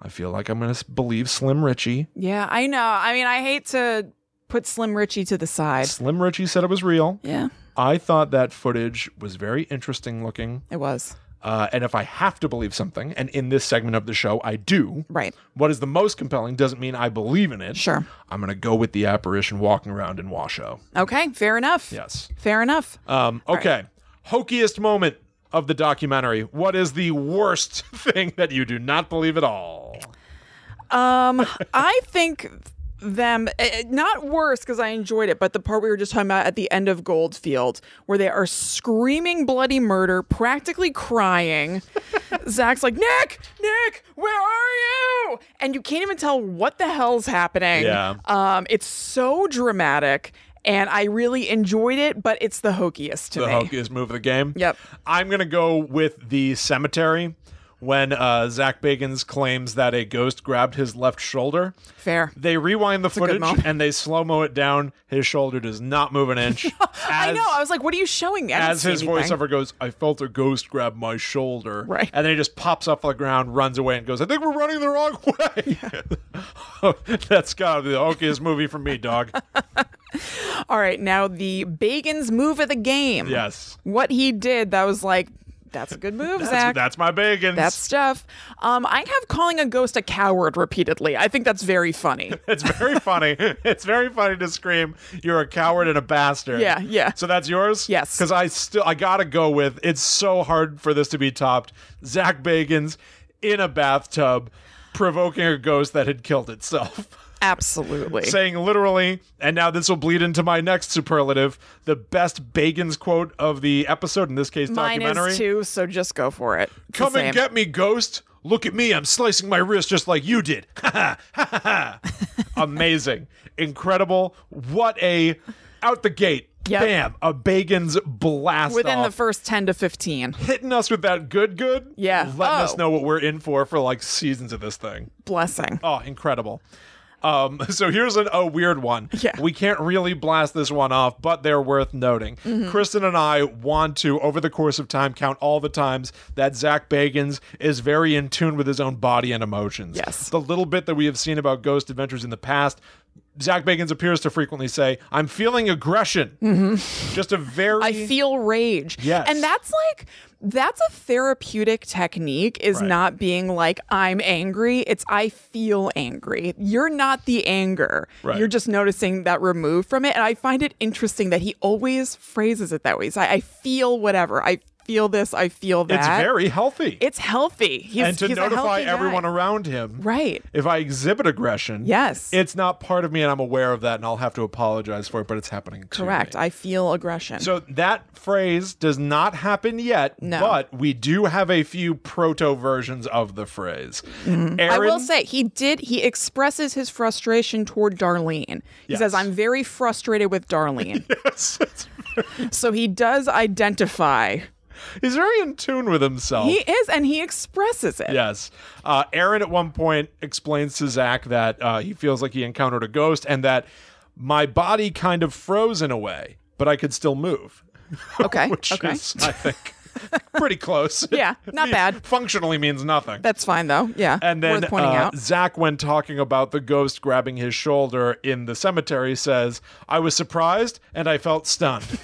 I feel like I'm going to believe Slim Richie. Yeah, I know. I mean, I hate to put Slim Richie to the side. Slim Richie said it was real. Yeah. I thought that footage was very interesting looking. It was. And if I have to believe something, and in this segment of the show I do, right, what is the most compelling doesn't mean I believe in it. Sure. I'm going to go with the apparition walking around in Washoe. Okay, fair enough. Yes. Fair enough. Okay. Right. Hokiest moment of the documentary. What is the worst thing that you do not believe at all? I think them, not worse because I enjoyed it, but the part we were just talking about at the end of Goldfield, where they are screaming bloody murder, practically crying. Zach's like, Nick, where are you? And you can't even tell what the hell's happening. Yeah. It's so dramatic. And I really enjoyed it, but it's the hokiest to me. The hokiest move of the game? Yep. I'm going to go with the cemetery when Zak Bagans claims that a ghost grabbed his left shoulder. Fair. They rewind the footage and they slow-mo it down. His shoulder does not move an inch. I know. I was like, what are you showing me? As his voiceover goes, I felt a ghost grab my shoulder. Right. And then he just pops up on the ground, runs away, and goes, I think we're running the wrong way. Yeah. That's got to be the hokiest movie for me, dog. All right. Now, the Bagans move of the game. Yes. What he did, that was like, that's a good move, Zach. That's my Bagans. That's stuff. I have calling a ghost a coward repeatedly. I think that's very funny. It's very funny. It's very funny to scream, you're a coward and a bastard. Yeah, yeah. So that's yours? Yes. Because I gotta go with, it's so hard for this to be topped, Zak Bagans in a bathtub provoking a ghost that had killed itself. Absolutely. Saying literally, and now this will bleed into my next superlative, the best Bagans quote of the episode, in this case, documentary. Mine is too, so just go for it. It's Come and get me, ghost. Look at me. I'm slicing my wrist just like you did. Ha ha. Amazing. Incredible. What a, out the gate. Yep. Bam. A Bagans blast within off. The first 10 to 15. Hitting us with that good. Yeah. Letting us know what we're in for like seasons of this thing. Blessing. Oh, incredible. So here's a weird one. Yeah. We can't really blast this one off, but they're worth noting. Kristen and I want to, over the course of time, count all the times that Zak Bagans is very in tune with his own body and emotions. Yes. The little bit that we have seen about Ghost Adventures in the past, Zak Bagans appears to frequently say, I'm feeling aggression. Just a very... I feel rage. Yes. And that's a therapeutic technique, is not being like, I'm angry. It's I feel angry. You're not the anger. Right. You're just noticing that removed from it. And I find it interesting that he always phrases it that way. He's like, I feel whatever. I feel this. I feel that. It's very healthy. It's healthy. And to notify everyone around him. Right. If I exhibit aggression. Yes. It's not part of me and I'm aware of that and I'll have to apologize for it, but it's happening to Correct. me. I feel aggression. So that phrase does not happen yet, no. But we do have a few proto versions of the phrase. Aaron, I will say he expresses his frustration toward Darlene. He says, I'm very frustrated with Darlene. Yes. So he does identify. He's very in tune with himself. He is, and he expresses it. Yes. Aaron at one point explains to Zach that he feels like he encountered a ghost and that my body kind of froze in a way, but I could still move. Okay. Which is, I think, pretty close. Yeah, not bad. Functionally means nothing. That's fine, though. Yeah. And then worth pointing out. Zach, when talking about the ghost grabbing his shoulder in the cemetery, says, I was surprised and I felt stunned.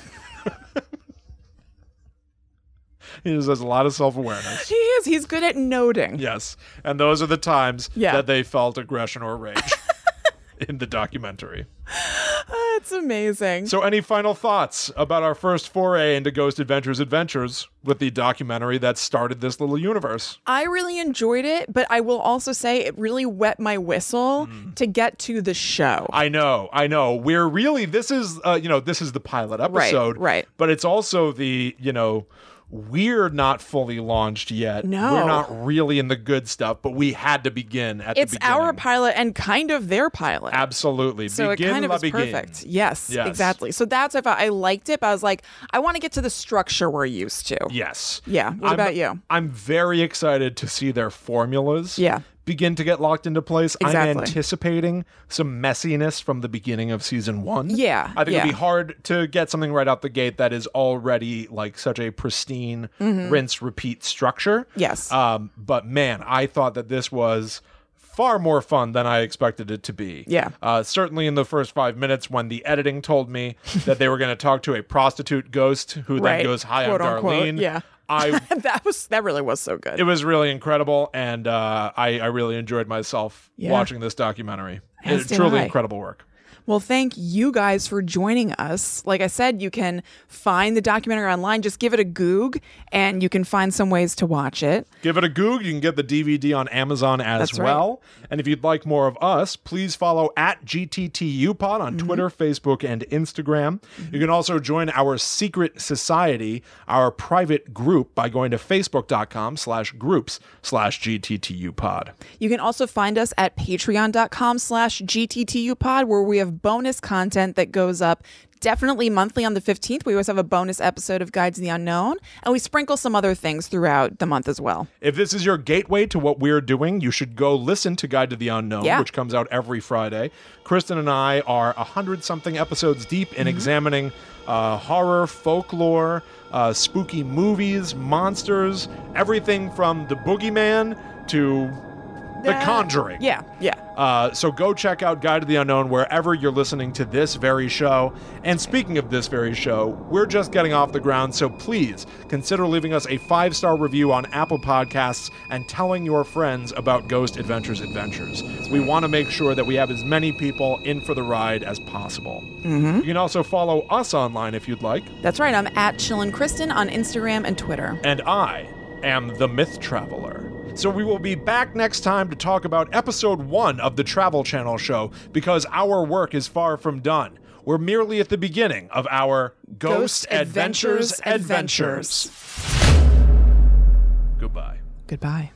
He just has a lot of self-awareness. He is. He's good at noting. Yes. And those are the times that they felt aggression or rage in the documentary. That's amazing. So any final thoughts about our first foray into Ghost Adventures with the documentary that started this little universe? I really enjoyed it, but I will also say it really wet my whistle to get to the show. I know. We're really, this is the pilot episode. Right. But it's also the, we're not fully launched yet. No. We're not really in the good stuff, but we had to begin at the beginning. It's our pilot and kind of their pilot. Absolutely. So it kind of is perfect. Yes, exactly. So that's if I liked it, but I was like, I want to get to the structure we're used to. Yes. Yeah. What about you? I'm very excited to see their formulas begin to get locked into place. Exactly. I'm anticipating some messiness from the beginning of season 1. Yeah. I think it'd be hard to get something right out the gate that is already like such a pristine rinse repeat structure. Yes. But man, I thought that this was far more fun than I expected it to be. Yeah. Certainly in the first 5 minutes when the editing told me that they were going to talk to a prostitute ghost who then goes, "Hi, Quote, I'm Darlene." Unquote. Yeah. That really was so good. It was really incredible, and I really enjoyed myself watching this documentary. It's truly incredible work. Well, thank you guys for joining us. Like I said, you can find the documentary online. Just give it a Goog, and you can find some ways to watch it. Give it a Goog. You can get the DVD on Amazon as well. Right. And if you'd like more of us, please follow at GTTUpod on Twitter, Facebook, and Instagram. You can also join our secret society, our private group, by going to facebook.com/groups/GTTUpod. You can also find us at patreon.com/GTTUpod, where we have bonus content that goes up definitely monthly on the 15th. We always have a bonus episode of Guides to the Unknown, and we sprinkle some other things throughout the month as well. If this is your gateway to what we're doing, you should go listen to Guide to the Unknown, which comes out every Friday. Kristen and I are 100-something episodes deep in examining horror, folklore, spooky movies, monsters, everything from The Boogeyman to The Conjuring. Yeah. So go check out Guide to the Unknown wherever you're listening to this very show. And speaking of this very show, we're just getting off the ground, so please consider leaving us a 5-star review on Apple Podcasts and telling your friends about Ghost Adventures Adventures. We want to make sure that we have as many people in for the ride as possible. You can also follow us online if you'd like. That's right. I'm at Chillin' Kristen on Instagram and Twitter. And I am the Myth Traveler. So we will be back next time to talk about episode 1 of the Travel Channel show, because our work is far from done. We're merely at the beginning of our Ghost Adventures. Goodbye. Goodbye.